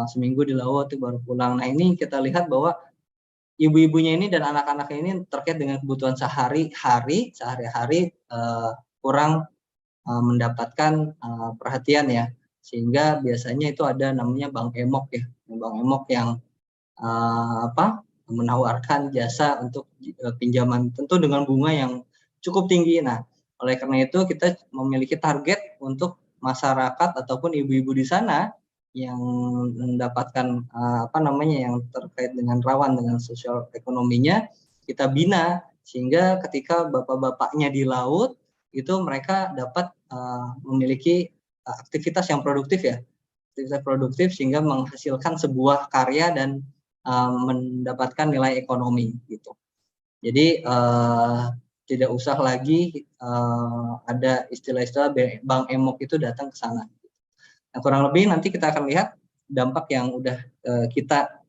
seminggu di laut itu baru pulang. Nah, ini kita lihat bahwa ibu-ibunya ini dan anak-anaknya ini terkait dengan kebutuhan sehari-hari kurang mendapatkan perhatian ya, sehingga biasanya itu ada namanya Bank Emok ya, Bank Emok yang menawarkan jasa untuk pinjaman tentu dengan bunga yang cukup tinggi. Nah, oleh karena itu kita memiliki target untuk masyarakat ataupun ibu-ibu di sana yang mendapatkan yang terkait dengan rawan dengan sosial ekonominya, kita bina sehingga ketika bapak-bapaknya di laut itu mereka dapat memiliki aktivitas yang produktif ya, aktivitas produktif sehingga menghasilkan sebuah karya dan mendapatkan nilai ekonomi gitu. Jadi tidak usah lagi ada istilah-istilah Bank Emok itu datang ke sana. Nah, kurang lebih nanti kita akan lihat dampak yang udah kita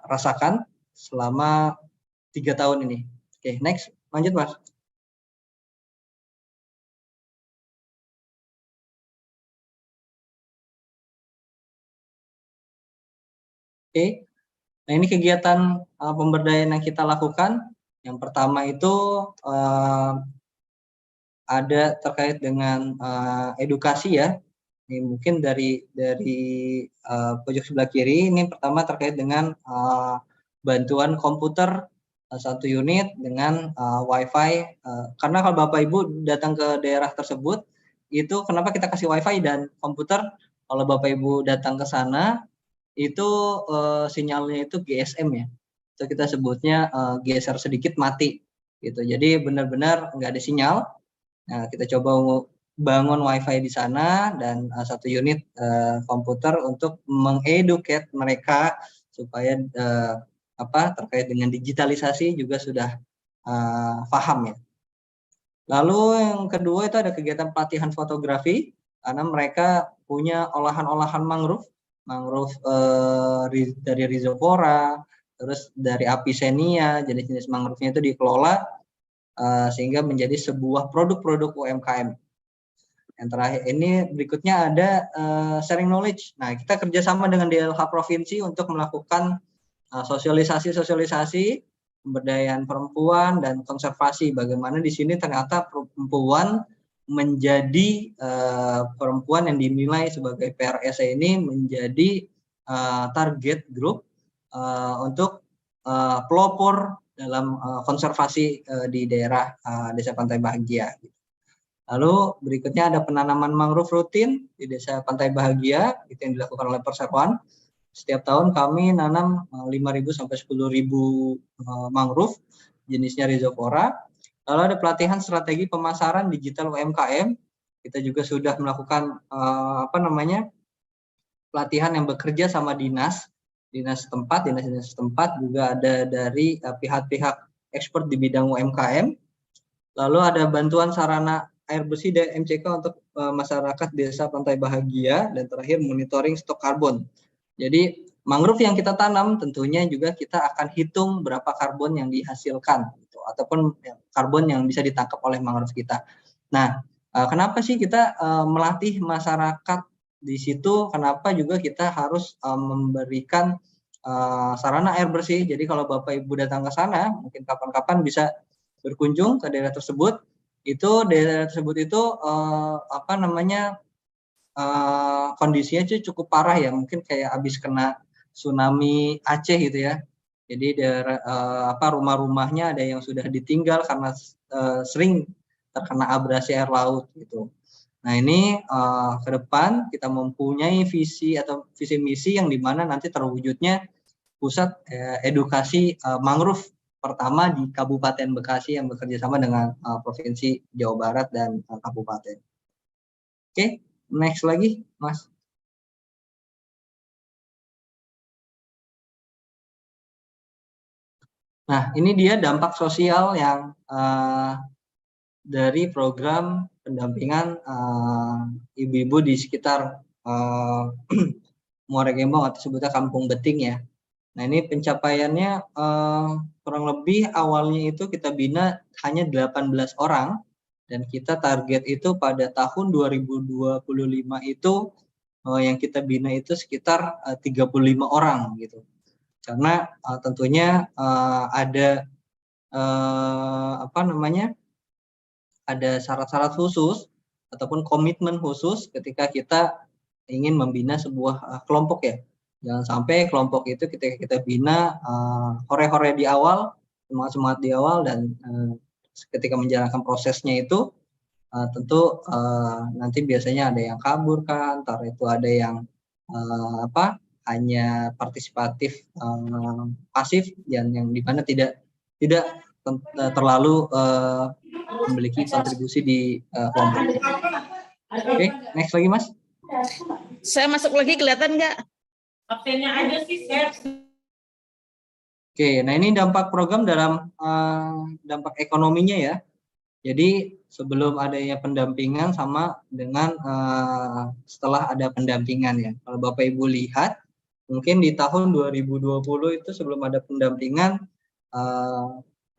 rasakan selama 3 tahun ini. Oke, next, lanjut Mas. Oke, nah ini kegiatan pemberdayaan yang kita lakukan. Yang pertama itu ada terkait dengan edukasi ya. Ini mungkin dari pojok sebelah kiri, ini pertama terkait dengan bantuan komputer 1 unit dengan WiFi. Karena kalau Bapak Ibu datang ke daerah tersebut, itu kenapa kita kasih WiFi dan komputer? Kalau Bapak Ibu datang ke sana, itu sinyalnya itu GSM ya, itu kita sebutnya geser sedikit mati gitu. Jadi benar-benar nggak ada sinyal. Nah, kita coba bangun WiFi di sana dan 1 unit komputer untuk mengeduket mereka supaya terkait dengan digitalisasi juga sudah paham ya. Lalu yang kedua itu ada kegiatan pelatihan fotografi, karena mereka punya olahan-olahan mangrove dari Rhizopora, terus dari Avicennia, jenis-jenis mangrove-nya itu dikelola sehingga menjadi sebuah produk-produk UMKM. Yang terakhir ini berikutnya ada sharing knowledge. Nah, kita kerjasama dengan DLH Provinsi untuk melakukan sosialisasi pemberdayaan perempuan dan konservasi. Bagaimana di sini ternyata perempuan menjadi perempuan yang dinilai sebagai PRSE ini menjadi target grup untuk pelopor dalam konservasi di daerah Desa Pantai Bahagia. Lalu berikutnya ada penanaman mangrove rutin di Desa Pantai Bahagia, itu yang dilakukan oleh Perseroan. Setiap tahun kami nanam 5.000 sampai 10.000 mangrove, jenisnya Rhizopora. Lalu ada pelatihan strategi pemasaran digital UMKM. Kita juga sudah melakukan pelatihan yang bekerja sama dinas setempat juga ada dari pihak-pihak ekspert di bidang UMKM. Lalu ada bantuan sarana air bersih dari MCK untuk masyarakat Desa Pantai Bahagia, dan terakhir monitoring stok karbon. Jadi mangrove yang kita tanam tentunya juga kita akan hitung berapa karbon yang dihasilkan gitu, ataupun karbon yang bisa ditangkap oleh mangrove kita. Nah, kenapa sih kita melatih masyarakat di situ? Kenapa juga kita harus memberikan sarana air bersih? Jadi kalau Bapak Ibu datang ke sana, mungkin kapan-kapan bisa berkunjung ke daerah tersebut. Daerah tersebut itu kondisinya cukup parah ya, mungkin kayak habis kena tsunami Aceh gitu ya. Jadi daerah rumah-rumahnya ada yang sudah ditinggal karena sering terkena abrasi air laut gitu. Nah ini ke depan kita mempunyai visi atau visi misi yang dimana nanti terwujudnya pusat edukasi mangrove pertama di Kabupaten Bekasi yang bekerja sama dengan Provinsi Jawa Barat dan Kabupaten. Oke, next lagi, Mas. Nah, ini dia dampak sosial yang dari program pendampingan ibu-ibu di sekitar Muara Gembong atau sebutnya Kampung Beting ya. Nah, ini pencapaiannya kurang lebih awalnya itu kita bina hanya 18 orang dan kita target itu pada tahun 2025 itu yang kita bina itu sekitar 35 orang gitu. Karena tentunya ada ada syarat-syarat khusus ataupun komitmen khusus ketika kita ingin membina sebuah kelompok ya. Jangan sampai kelompok itu kita bina hore-hore di awal, semangat-semangat di awal, dan ketika menjalankan prosesnya itu tentu nanti biasanya ada yang kabur kan, entar itu ada yang hanya partisipatif pasif yang dimana tidak terlalu memiliki kontribusi di kelompok. Oke, next lagi Mas. Saya masuk lagi, kelihatan nggak? Absennya aja sih, Chef. Oke, nah ini dampak program dalam dampak ekonominya ya. Jadi sebelum adanya pendampingan sama dengan setelah ada pendampingan ya. Kalau Bapak Ibu lihat, mungkin di tahun 2020 itu sebelum ada pendampingan,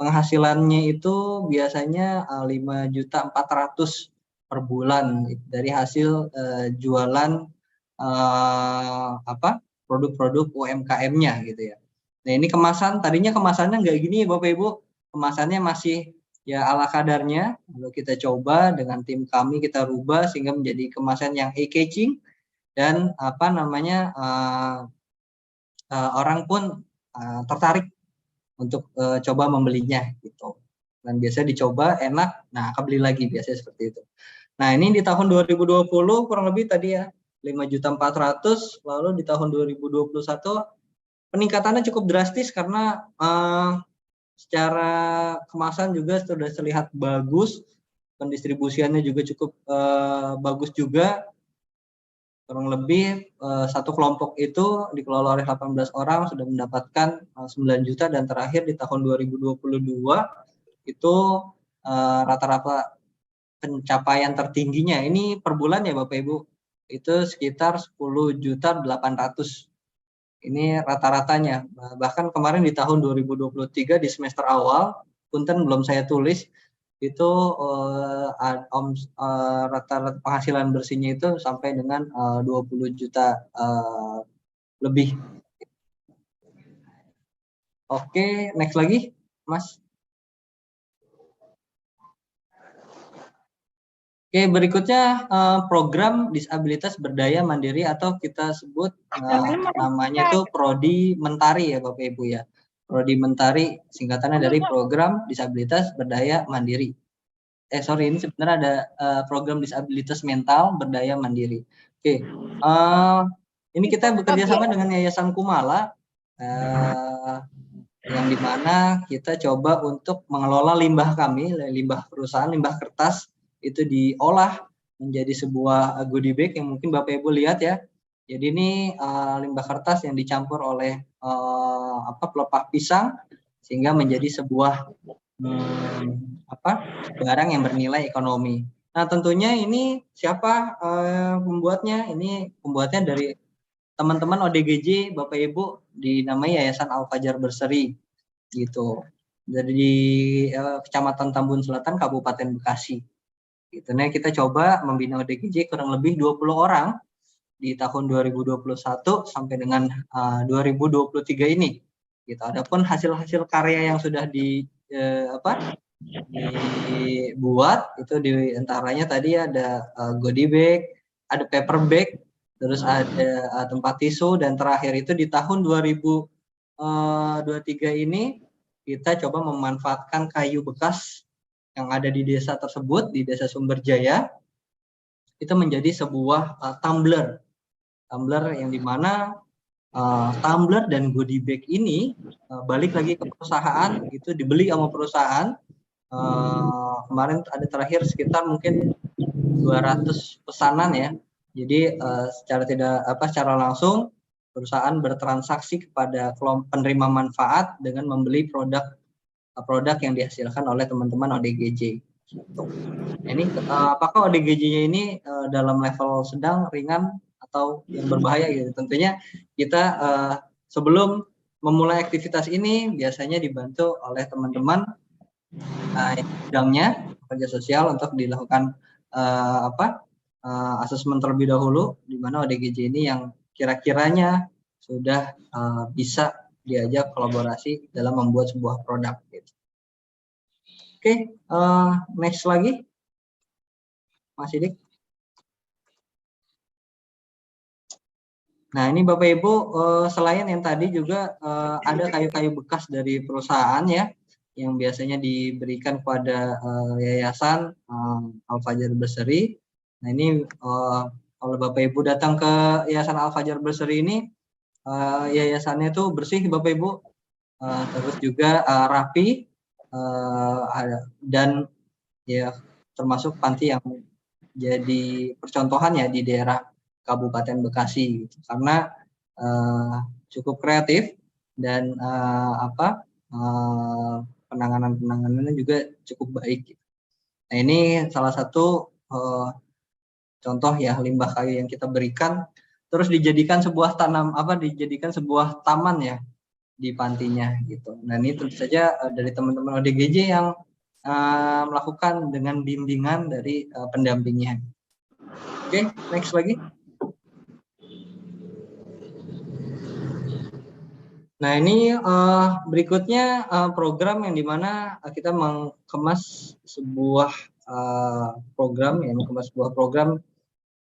penghasilannya itu biasanya 5.400.000 per bulan dari hasil jualan produk-produk UMKM-nya gitu ya. Nah ini tadinya kemasannya nggak gini ya Bapak Ibu, kemasannya masih ya ala kadarnya. Lalu kita coba dengan tim kami kita rubah sehingga menjadi kemasan yang eye-catching dan orang pun tertarik untuk coba membelinya gitu. Dan biasanya dicoba enak, nah akan beli lagi biasanya seperti itu. Nah ini di tahun 2020 kurang lebih tadi ya 5.400.000, lalu di tahun 2021 peningkatannya cukup drastis karena secara kemasan juga sudah terlihat bagus, pendistribusiannya juga cukup bagus juga. Kurang lebih satu kelompok itu dikelola oleh 18 orang sudah mendapatkan 9 juta, dan terakhir di tahun 2022 itu rata-rata pencapaian tertingginya ini per bulan ya Bapak Ibu itu sekitar 10.800.000. Ini rata-ratanya. Bahkan kemarin di tahun 2023 di semester awal, punten belum saya tulis, itu rata-rata penghasilan bersihnya itu sampai dengan 20 juta lebih. Oke, next lagi, Mas. Oke, berikutnya program disabilitas berdaya mandiri atau kita sebut namanya itu Prodi Mentari ya Bapak Ibu ya. Prodi Mentari singkatannya dari program disabilitas berdaya mandiri. Ini sebenarnya ada program disabilitas mental berdaya mandiri. Oke, ini kita bekerja sama dengan Yayasan Kumala yang dimana kita coba untuk mengelola limbah kami, limbah perusahaan, limbah kertas itu diolah menjadi sebuah goodie bag yang mungkin Bapak Ibu lihat ya. Jadi ini limbah kertas yang dicampur oleh pelepah pisang sehingga menjadi sebuah barang yang bernilai ekonomi. Nah tentunya ini siapa membuatnya? Ini pembuatnya dari teman-teman ODGJ Bapak Ibu dinamai Yayasan Al-Fajar Berseri gitu. Dari Kecamatan Tambun Selatan Kabupaten Bekasi. Gitu. Nah, kita coba membina ODGJ kurang lebih 20 orang di tahun 2021 sampai dengan 2023 ini. Gitu. Adapun hasil-hasil karya yang sudah dibuat itu di antaranya tadi ada goodie bag, ada paper bag, terus ada tempat tisu, dan terakhir itu di tahun 2023 ini kita coba memanfaatkan kayu bekas yang ada di desa tersebut, di Desa Sumberjaya, itu menjadi sebuah tumbler yang dimana tumbler dan goodie bag ini balik lagi ke perusahaan, itu dibeli sama perusahaan. Kemarin ada terakhir sekitar mungkin 200 pesanan ya. Jadi secara langsung perusahaan bertransaksi kepada kelompok penerima manfaat dengan membeli produk yang dihasilkan oleh teman-teman ODGJ. Ini apakah ODGJ-nya ini dalam level sedang, ringan, atau yang berbahaya gitu? Tentunya kita sebelum memulai aktivitas ini biasanya dibantu oleh teman-teman bidangnya kerja sosial untuk dilakukan asesmen terlebih dahulu, di mana ODGJ ini yang kira-kiranya sudah bisa diajak kolaborasi dalam membuat sebuah produk. Gitu. Oke, next lagi, Mas Sidik. Nah, ini Bapak Ibu, selain yang tadi juga ada kayu-kayu bekas dari perusahaan ya, yang biasanya diberikan kepada yayasan Al-Fajar Berseri. Nah, ini kalau Bapak Ibu datang ke yayasan Al-Fajar Berseri ini, yayasannya itu bersih Bapak Ibu, terus juga rapi, dan ya termasuk panti yang jadi percontohan ya di daerah Kabupaten Bekasi, gitu. Karena cukup kreatif dan penanganannya juga cukup baik. Nah, ini salah satu contoh ya limbah kayu yang kita berikan, terus dijadikan sebuah dijadikan sebuah taman ya di pantinya gitu. Nah, ini tentu saja dari teman-teman ODGJ yang melakukan dengan bimbingan dari pendampingnya. Oke, next lagi. Nah, ini berikutnya program yang dimana kita mengemas sebuah program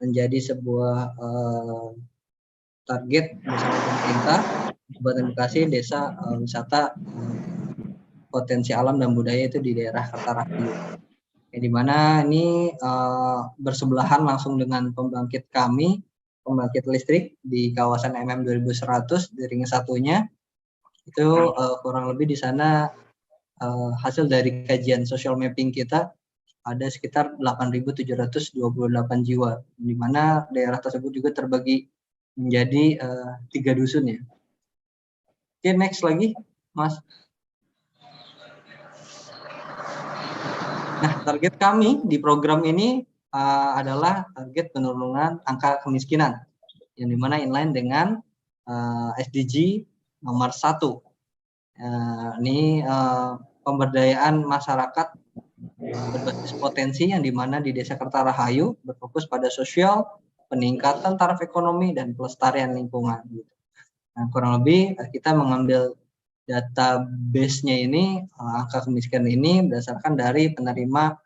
menjadi sebuah target bersama pemerintah Kabupaten Bekasi, desa wisata potensi alam dan budaya itu di daerah Kertarahayu. Di mana ini bersebelahan langsung dengan pembangkit listrik di kawasan MM 2100 di ring satunya. Itu kurang lebih di sana hasil dari kajian social mapping kita ada sekitar 8.728 jiwa, di mana daerah tersebut juga terbagi menjadi 3 dusun ya. Oke, next lagi, Mas. Nah, target kami di program ini adalah target penurunan angka kemiskinan, yang dimana inline dengan SDG nomor 1. Ini pemberdayaan masyarakat berbasis potensi, yang dimana di Desa Kertarahayu berfokus pada sosial, peningkatan taraf ekonomi, dan pelestarian lingkungan. Nah, kurang lebih kita mengambil database-nya ini, angka kemiskinan ini berdasarkan dari penerima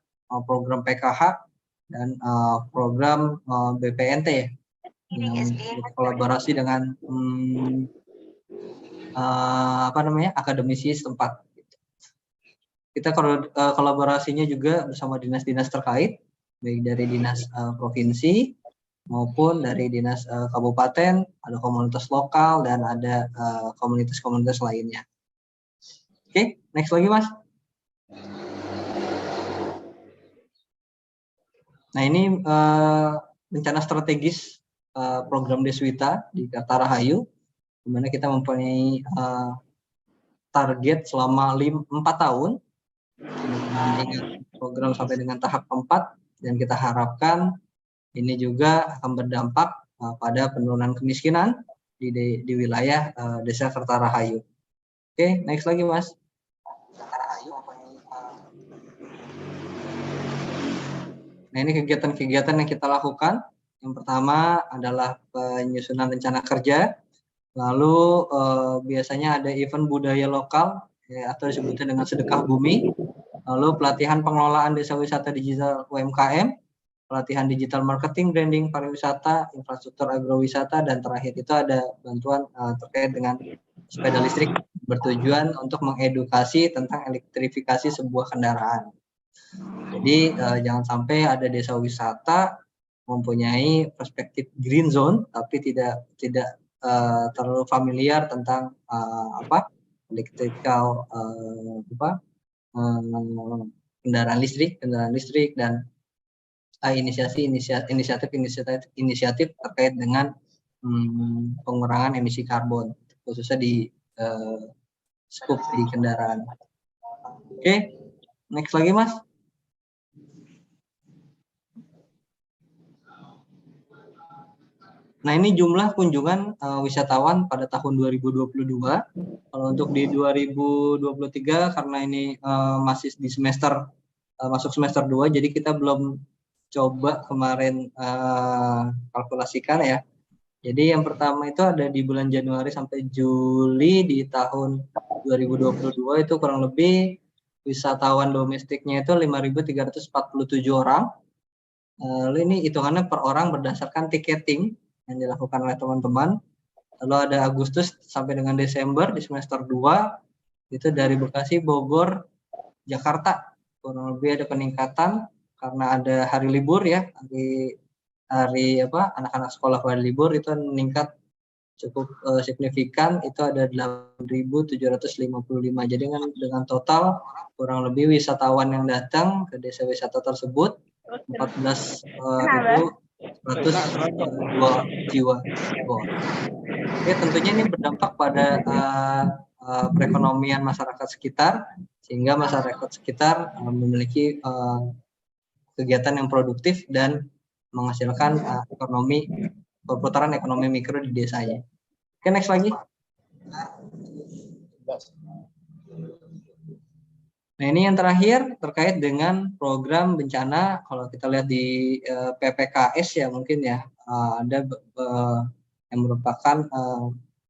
program PKH dan program BPNT yang berkolaborasi dengan akademisi setempat. Kita kolaborasinya juga bersama dinas-dinas terkait, baik dari dinas provinsi maupun dari dinas kabupaten, ada komunitas lokal dan ada komunitas-komunitas lainnya. Oke, next lagi, Mas. Nah, ini rencana strategis program Deswita di Kertarahayu, di mana kita mempunyai target selama 4 tahun dengan program sampai dengan tahap 4, dan kita harapkan ini juga akan berdampak pada penurunan kemiskinan di wilayah Desa Kertarahayu. Oke, next lagi, Mas. Nah, ini kegiatan-kegiatan yang kita lakukan. Yang pertama adalah penyusunan rencana kerja. Lalu biasanya ada event budaya lokal ya, atau disebutnya dengan sedekah bumi. Lalu pelatihan pengelolaan desa wisata digital UMKM, pelatihan digital marketing, branding pariwisata, infrastruktur agrowisata, dan terakhir itu ada bantuan terkait dengan sepeda listrik, bertujuan untuk mengedukasi tentang elektrifikasi sebuah kendaraan. Jadi jangan sampai ada desa wisata mempunyai perspektif green zone, tapi tidak terlalu familiar tentang electrical kendaraan listrik dan inisiatif terkait dengan pengurangan emisi karbon, khususnya di skup di kendaraan. Oke, next lagi Mas. Nah, ini jumlah kunjungan wisatawan pada tahun 2022. Kalau untuk di 2023 karena ini masih di masuk semester 2, jadi kita belum coba kemarin kalkulasikan ya. Jadi yang pertama itu ada di bulan Januari sampai Juli di tahun 2022 itu kurang lebih wisatawan domestiknya itu 5.347 orang. Lalu ini hitungannya per orang berdasarkan tiketing yang dilakukan oleh teman-teman. Lalu ada Agustus sampai dengan Desember di semester 2 itu dari Bekasi, Bogor, Jakarta kurang lebih ada peningkatan karena ada hari libur ya, hari anak-anak sekolah pada libur itu meningkat cukup signifikan, itu ada 8.755. Jadi dengan total kurang lebih wisatawan yang datang ke desa wisata tersebut 14.102 jiwa. Oke, tentunya ini berdampak pada perekonomian masyarakat sekitar, sehingga masyarakat sekitar memiliki kegiatan yang produktif dan menghasilkan perputaran ekonomi mikro di desanya. Oke, next lagi. Nah, ini yang terakhir terkait dengan program bencana. Kalau kita lihat di PPKS ya mungkin ya ada yang merupakan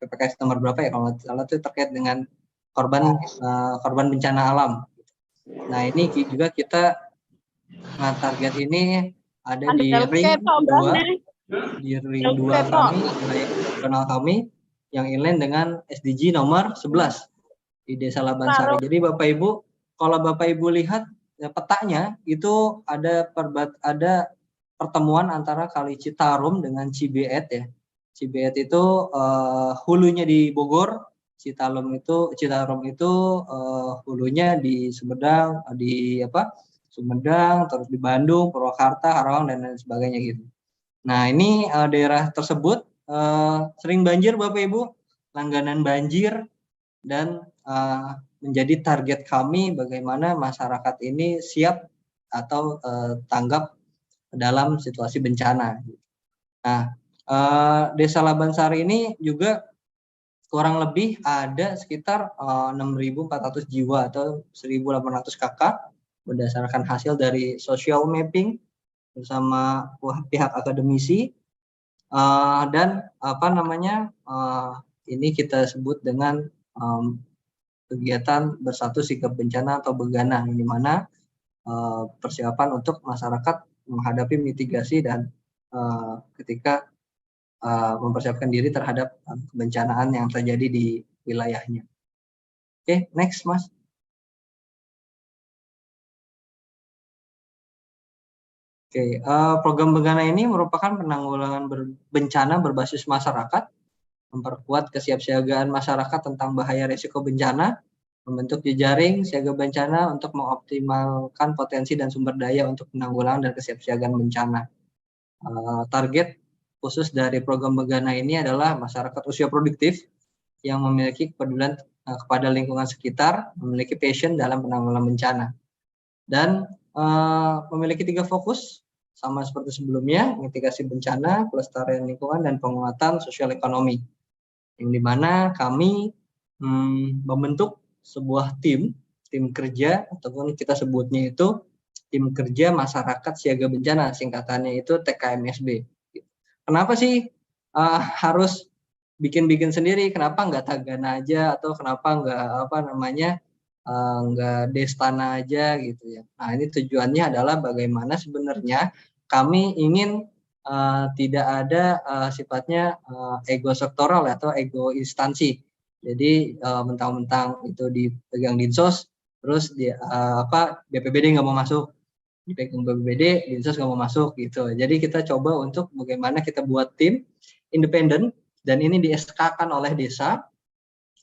PPKS nomor berapa ya kalau salah itu terkait dengan korban bencana alam. Nah, ini juga kita target ini ada di ring 2 kami, wilayah nasional kami yang inline dengan SDG nomor 11 di Desa Labansari. Jadi Bapak Ibu, kalau Bapak Ibu lihat ya, petanya itu ada pertemuan antara Kali Citarum dengan Cibeet ya. Cibeet itu hulunya di Bogor, Citarum itu hulunya di Sumedang, Sumedang, terus di Bandung, Purwakarta, Karawang dan lain sebagainya gitu. Nah, ini daerah tersebut sering banjir Bapak Ibu, langganan banjir, dan menjadi target kami bagaimana masyarakat ini siap atau tanggap dalam situasi bencana. Nah, Desa Labansari ini juga kurang lebih ada sekitar 6.400 jiwa atau 1.800 kakak berdasarkan hasil dari social mapping bersama pihak akademisi dan ini kita sebut dengan kegiatan bersatu sikap bencana atau begana, di mana persiapan untuk masyarakat menghadapi mitigasi dan ketika mempersiapkan diri terhadap kebencanaan yang terjadi di wilayahnya. Oke, next Mas. Oke, program Begana ini merupakan penanggulangan bencana berbasis masyarakat, memperkuat kesiapsiagaan masyarakat tentang bahaya risiko bencana, membentuk jejaring siaga bencana untuk mengoptimalkan potensi dan sumber daya untuk penanggulangan dan kesiapsiagaan bencana. Target khusus dari program Begana ini adalah masyarakat usia produktif yang memiliki kepedulian kepada lingkungan sekitar, memiliki passion dalam penanggulangan bencana, dan memiliki 3 fokus sama seperti sebelumnya: mitigasi bencana, pelestarian lingkungan, dan penguatan sosial ekonomi. Yang dimana kami membentuk sebuah tim kerja, ataupun kita sebutnya itu tim kerja masyarakat siaga bencana, singkatannya itu TKMSB. Kenapa sih harus bikin sendiri? Kenapa nggak Tagana aja, atau kenapa nggak nggak Destana aja gitu ya? Nah, ini tujuannya adalah bagaimana sebenarnya kami ingin tidak ada sifatnya ego sektoral atau ego instansi. Jadi mentang-mentang itu dipegang Dinsos, terus BPBD nggak mau masuk, dipegang BPBD, Dinsos nggak mau masuk gitu. Jadi kita coba untuk bagaimana kita buat tim independen dan ini di SK-kan oleh desa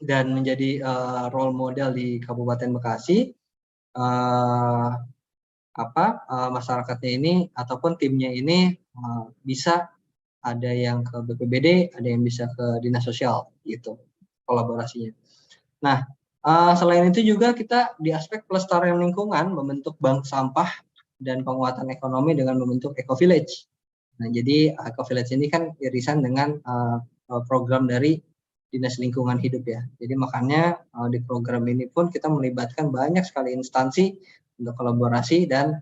dan menjadi role model di Kabupaten Bekasi. Masyarakatnya ini ataupun timnya ini bisa ada yang ke BPBD, ada yang bisa ke dinas sosial gitu kolaborasinya. Nah, selain itu juga kita di aspek pelestarian lingkungan membentuk bank sampah dan penguatan ekonomi dengan membentuk Eco Village. Nah, jadi Eco Village ini kan irisan dengan program dari Dinas Lingkungan Hidup ya. Jadi makanya di program ini pun kita melibatkan banyak sekali instansi untuk kolaborasi dan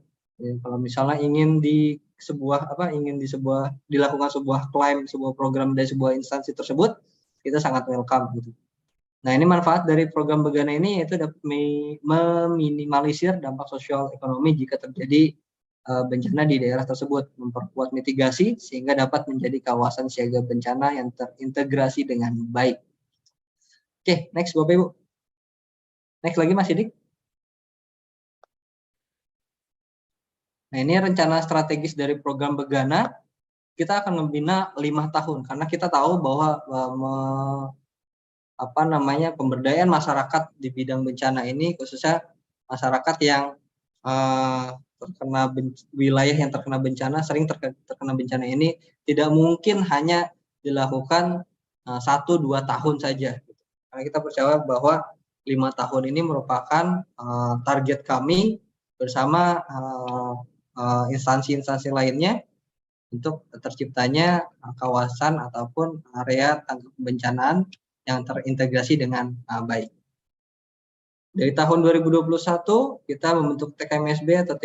kalau misalnya ingin dilakukan sebuah klaim, sebuah program dari sebuah instansi tersebut, kita sangat welcome gitu. Nah, ini manfaat dari program Begana ini yaitu dapat meminimalisir dampak sosial ekonomi jika terjadi bencana di daerah tersebut, memperkuat mitigasi sehingga dapat menjadi kawasan siaga bencana yang terintegrasi dengan baik. Oke, next Bapak Ibu. Next lagi Mas Sidik. Nah, ini rencana strategis dari program Begana. Kita akan membina 5 tahun karena kita tahu bahwa pemberdayaan masyarakat di bidang bencana ini khususnya masyarakat yang terkena wilayah yang terkena bencana, sering terkena bencana ini tidak mungkin hanya dilakukan 1-2 tahun saja. Karena kita percaya bahwa 5 tahun ini merupakan target kami bersama instansi-instansi lainnya untuk terciptanya kawasan ataupun area tanggap kebencanaan yang terintegrasi dengan baik. Dari tahun 2021 kita membentuk TKMSB atau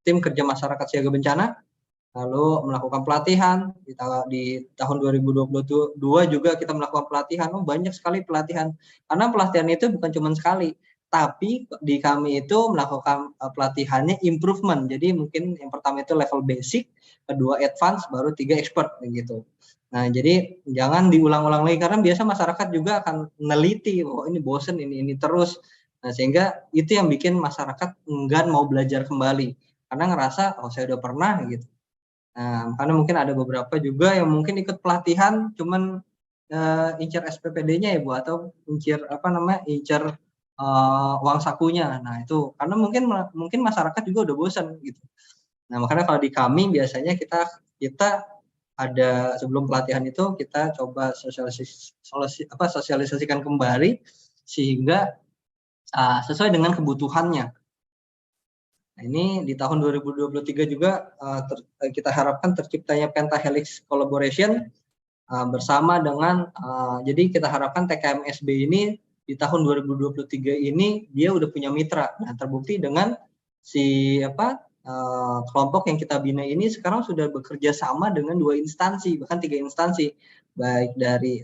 tim kerja masyarakat siaga bencana, lalu melakukan pelatihan di tahun 2022 juga kita melakukan pelatihan. Banyak sekali pelatihan karena pelatihan itu bukan cuma sekali, tapi di kami itu melakukan pelatihannya improvement. Jadi mungkin yang pertama itu level basic, kedua advance, baru 3 expert gitu. Nah, jadi jangan diulang-ulang lagi karena biasa masyarakat juga akan meneliti, ini bosen ini terus. Nah, sehingga itu yang bikin masyarakat enggan mau belajar kembali karena ngerasa saya udah pernah gitu. Nah, karena mungkin ada beberapa juga yang mungkin ikut pelatihan cuman incer SPPD-nya ya Bu, atau incer uang sakunya. Nah, itu karena mungkin masyarakat juga udah bosan gitu. Nah, makanya kalau di kami biasanya kita ada sebelum pelatihan itu kita coba sosialisasikan kembali sehingga sesuai dengan kebutuhannya. Nah, ini di tahun 2023 juga kita harapkan terciptanya Pentahelix Collaboration bersama dengan jadi kita harapkan TKMSB ini di tahun 2023 ini dia udah punya mitra. Nah, terbukti dengan kelompok yang kita bina ini sekarang sudah bekerja sama dengan 2 instansi, bahkan 3 instansi, baik dari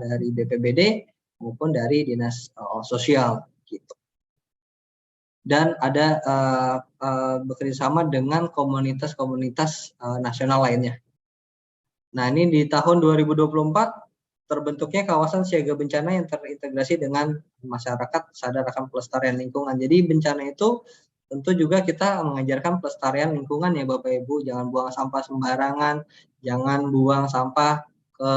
dari BPBD maupun dari dinas sosial gitu. Dan ada bekerja sama dengan komunitas-komunitas nasional lainnya. Nah, ini di tahun 2024 terbentuknya kawasan siaga bencana yang terintegrasi dengan masyarakat sadar akan pelestarian lingkungan. Jadi bencana itu tentu juga kita mengajarkan pelestarian lingkungan ya Bapak Ibu, jangan buang sampah sembarangan, jangan buang sampah ke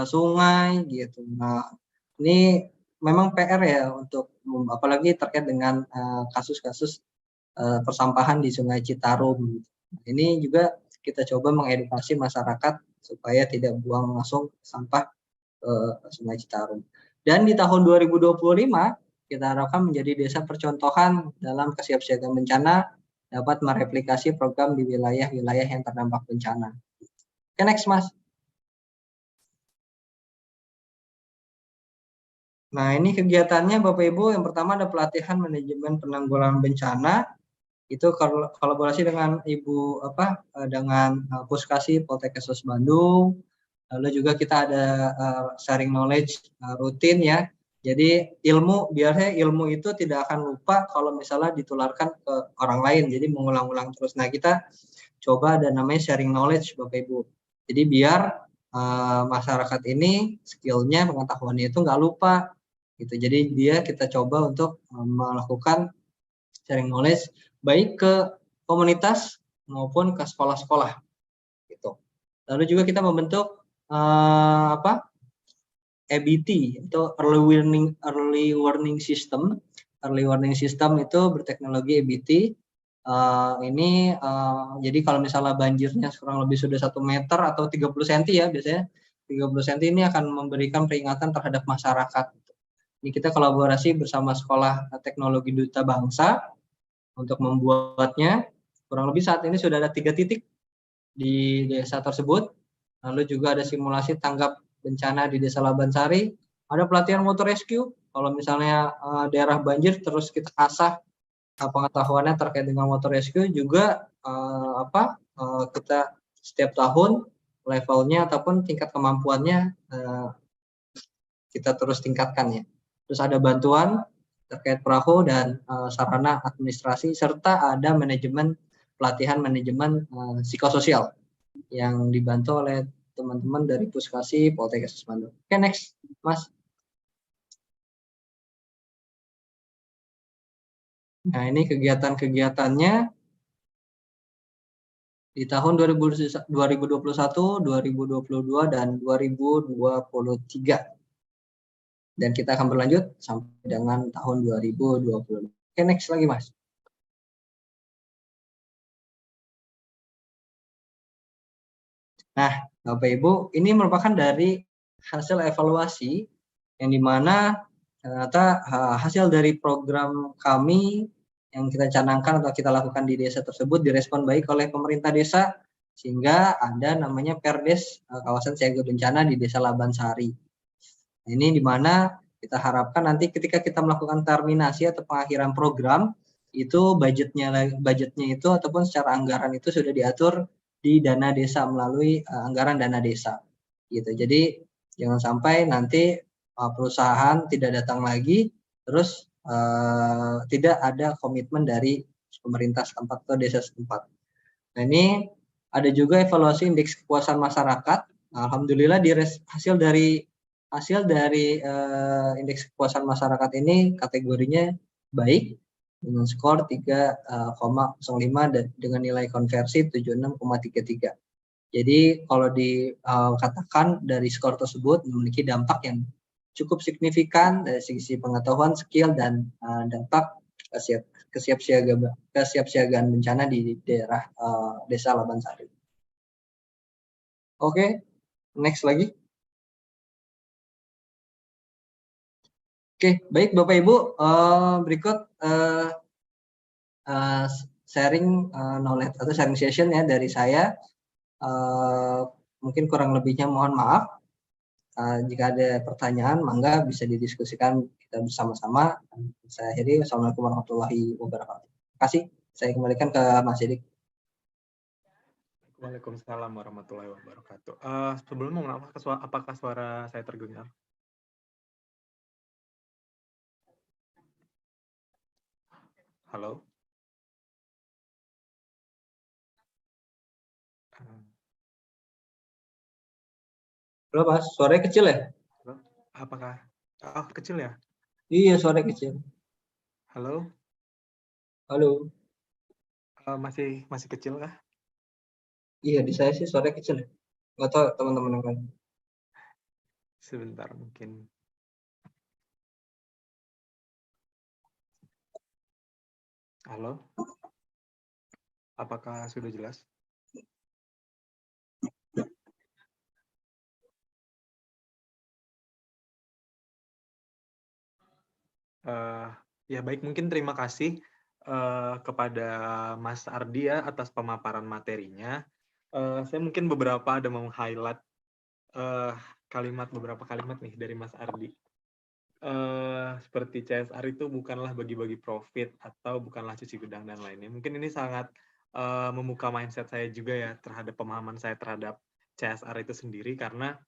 sungai gitu. Nah, ini memang PR ya untuk apalagi terkait dengan kasus-kasus persampahan di Sungai Citarum. Ini juga kita coba mengedukasi masyarakat supaya tidak buang langsung sampah ke Sungai Citarum. Dan di tahun 2025 kita harapkan menjadi desa percontohan dalam kesiapsiagaan bencana, dapat mereplikasi program di wilayah-wilayah yang terdampak bencana. Oke, next Mas. Nah, ini kegiatannya Bapak Ibu, yang pertama ada pelatihan manajemen penanggulangan bencana, itu kolaborasi dengan dengan Puskasi Poltekkes Bandung. Lalu juga kita ada sharing knowledge rutin ya. Jadi biasanya ilmu itu tidak akan lupa kalau misalnya ditularkan ke orang lain. Jadi mengulang-ulang terus. Nah, kita coba ada namanya sharing knowledge Bapak Ibu. Jadi biar masyarakat ini skillnya, pengetahuannya itu nggak lupa gitu. Jadi kita coba untuk melakukan sharing knowledge baik ke komunitas maupun ke sekolah-sekolah gitu. Lalu juga kita membentuk EBT itu early warning system. Early warning system itu berteknologi EBT. Jadi kalau misalnya banjirnya kurang lebih sudah 1 meter atau 30 cm ya biasanya 30 cm ini akan memberikan peringatan terhadap masyarakat. Ini kita kolaborasi bersama Sekolah Teknologi Duta Bangsa untuk membuatnya. Kurang lebih saat ini sudah ada 3 titik di desa tersebut. Lalu juga ada simulasi tanggap bencana di Desa Labansari. Ada pelatihan water rescue. Kalau misalnya daerah banjir terus kita asah pengetahuannya terkait dengan water rescue juga kita setiap tahun levelnya ataupun tingkat kemampuannya kita terus tingkatkan ya. Terus ada bantuan terkait perahu dan sarana administrasi serta ada pelatihan manajemen psikososial yang dibantu oleh teman-teman dari Puskasi Poltekkes Bandung. Oke, next, Mas. Nah, ini kegiatan-kegiatannya di tahun 2021, 2022, dan 2023. Dan kita akan berlanjut sampai dengan tahun 2020. Oke, next lagi, Mas. Nah, Bapak Ibu, ini merupakan dari hasil evaluasi yang dimana ternyata hasil dari program kami yang kita canangkan atau kita lakukan di desa tersebut direspon baik oleh pemerintah desa sehingga ada namanya Perdes kawasan siaga bencana di Desa Labansari. Ini dimana kita harapkan nanti ketika kita melakukan terminasi atau pengakhiran program itu budgetnya itu ataupun secara anggaran itu sudah diatur di dana desa melalui anggaran dana desa gitu. Jadi jangan sampai nanti perusahaan tidak datang lagi terus tidak ada komitmen dari pemerintah setempat atau desa setempat. Nah, ini ada juga evaluasi indeks kepuasan masyarakat. Alhamdulillah hasil dari indeks kepuasan masyarakat ini kategorinya baik dengan skor 3,05 dengan nilai konversi 76,33. Jadi kalau dikatakan dari skor tersebut memiliki dampak yang cukup signifikan dari sisi pengetahuan, skill, dan dampak kesiapsiagaan bencana di daerah Desa Labansari. Oke, next lagi. Oke, baik Bapak Ibu, berikut sharing knowledge atau sharing session ya dari saya. Mungkin kurang lebihnya mohon maaf. Jika ada pertanyaan, mangga bisa didiskusikan kita bersama-sama. Saya akhiri. Wassalamualaikum warahmatullahi wabarakatuh. Terima kasih. Saya kembalikan ke Mas Sidik. Waalaikumsalam warahmatullahi wabarakatuh. Sebelumnya apakah suara saya terdengar? Halo? Halo Mas, suaranya kecil ya? Halo? Apakah? Oh, kecil ya? Iya, suaranya kecil. Halo? Halo? Masih kecil kah? Iya, di saya sih suaranya kecil ya. Nggak tahu teman-teman yang lain. Sebentar mungkin. Halo? Apakah sudah jelas? Ya baik, mungkin terima kasih kepada Mas Ardi ya atas pemaparan materinya. Saya mungkin ada meng-highlight beberapa kalimat nih dari Mas Ardi. Seperti CSR itu bukanlah bagi-bagi profit atau bukanlah cuci gudang dan lainnya. Mungkin ini sangat membuka mindset saya juga ya terhadap pemahaman saya terhadap CSR itu sendiri, karena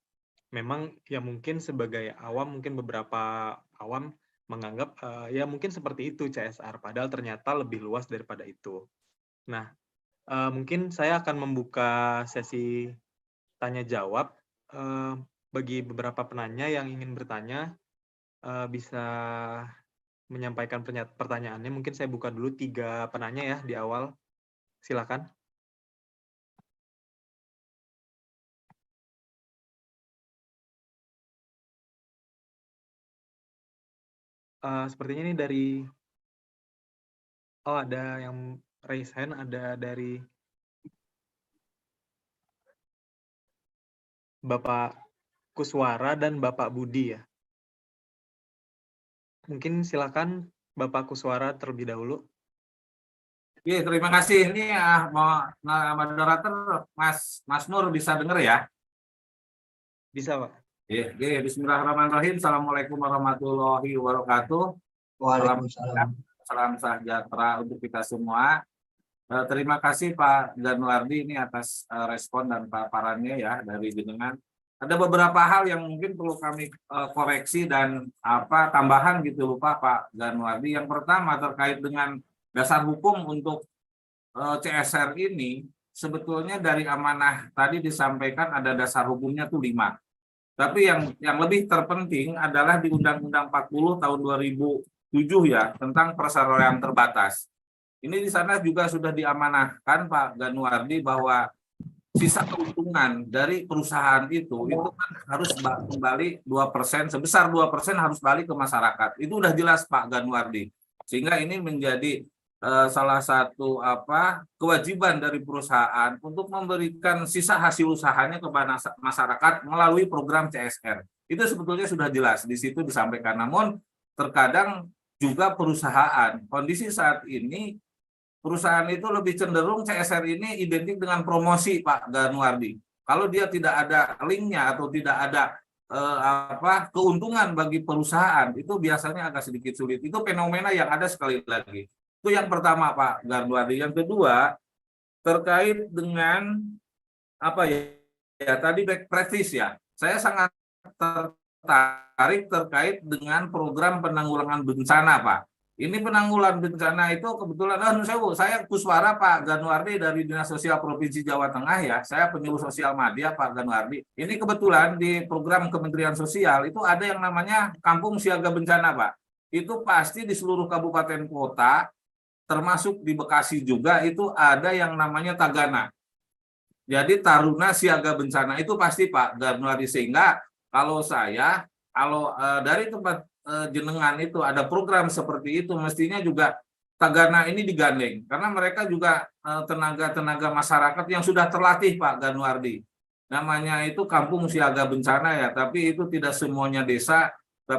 memang ya mungkin sebagai awam, mungkin beberapa awam menganggap ya mungkin seperti itu CSR, padahal ternyata lebih luas daripada itu. Nah, mungkin saya akan membuka sesi tanya jawab bagi beberapa penanya yang ingin bertanya. Bisa menyampaikan pertanyaannya. Mungkin saya buka dulu 3 penanya ya di awal. Silakan. Sepertinya ini dari ada yang raise hand, ada dari Bapak Kuswara dan Bapak Budi ya. Mungkin silakan Bapak Kuswara terlebih dahulu. Iya, terima kasih. Ini moderator Mas Nur bisa dengar ya? Bisa, Pak. Iya, bismillahirrahmanirrahim. Assalamualaikum warahmatullahi wabarakatuh. Waalaikumsalam. Salam sejahtera untuk kita semua. Terima kasih Pak Ganuardi ini atas respon dan paparannya ya dari jenengan. Ada beberapa hal yang mungkin perlu kami koreksi dan tambahan gitu lupa Pak Ganuardi. Yang pertama terkait dengan dasar hukum untuk CSR ini, sebetulnya dari amanah tadi disampaikan ada dasar hukumnya tuh 5. Tapi yang lebih terpenting adalah di Undang-Undang 40 tahun 2007 ya, tentang persaroan terbatas. Ini di sana juga sudah diamanahkan Pak Ganuardi bahwa sisa keuntungan dari perusahaan itu kan harus kembali 2%, sebesar 2% harus balik ke masyarakat. Itu udah jelas Pak Ganuardi. Sehingga ini menjadi salah satu kewajiban dari perusahaan untuk memberikan sisa hasil usahanya kepada masyarakat melalui program CSR. Itu sebetulnya sudah jelas di situ disampaikan. Namun terkadang juga perusahaan, kondisi saat ini perusahaan itu lebih cenderung CSR ini identik dengan promosi Pak Ganuardi. Kalau dia tidak ada linknya atau tidak ada keuntungan bagi perusahaan, itu biasanya agak sedikit sulit. Itu fenomena yang ada sekali lagi. Itu yang pertama Pak Ganuardi. Yang kedua terkait dengan tadi back practice ya. Saya sangat tertarik terkait dengan program penanggulangan bencana Pak. Ini penanggulangan bencana itu kebetulan saya Kuswara Pak Ganuardi dari Dinas Sosial Provinsi Jawa Tengah ya. Saya penyuluh sosial media Pak Ganuardi. Ini kebetulan di program Kementerian Sosial itu ada yang namanya Kampung Siaga Bencana Pak. Itu pasti di seluruh kabupaten kota, termasuk di Bekasi juga itu ada yang namanya Tagana. Jadi Taruna Siaga Bencana itu pasti Pak Ganuardi, sehingga kalau dari tempat jenengan itu ada program seperti itu, mestinya juga Tagana ini digandeng karena mereka juga tenaga masyarakat yang sudah terlatih Pak Ganuardi. Namanya itu Kampung Siaga Bencana ya, tapi itu tidak semuanya desa.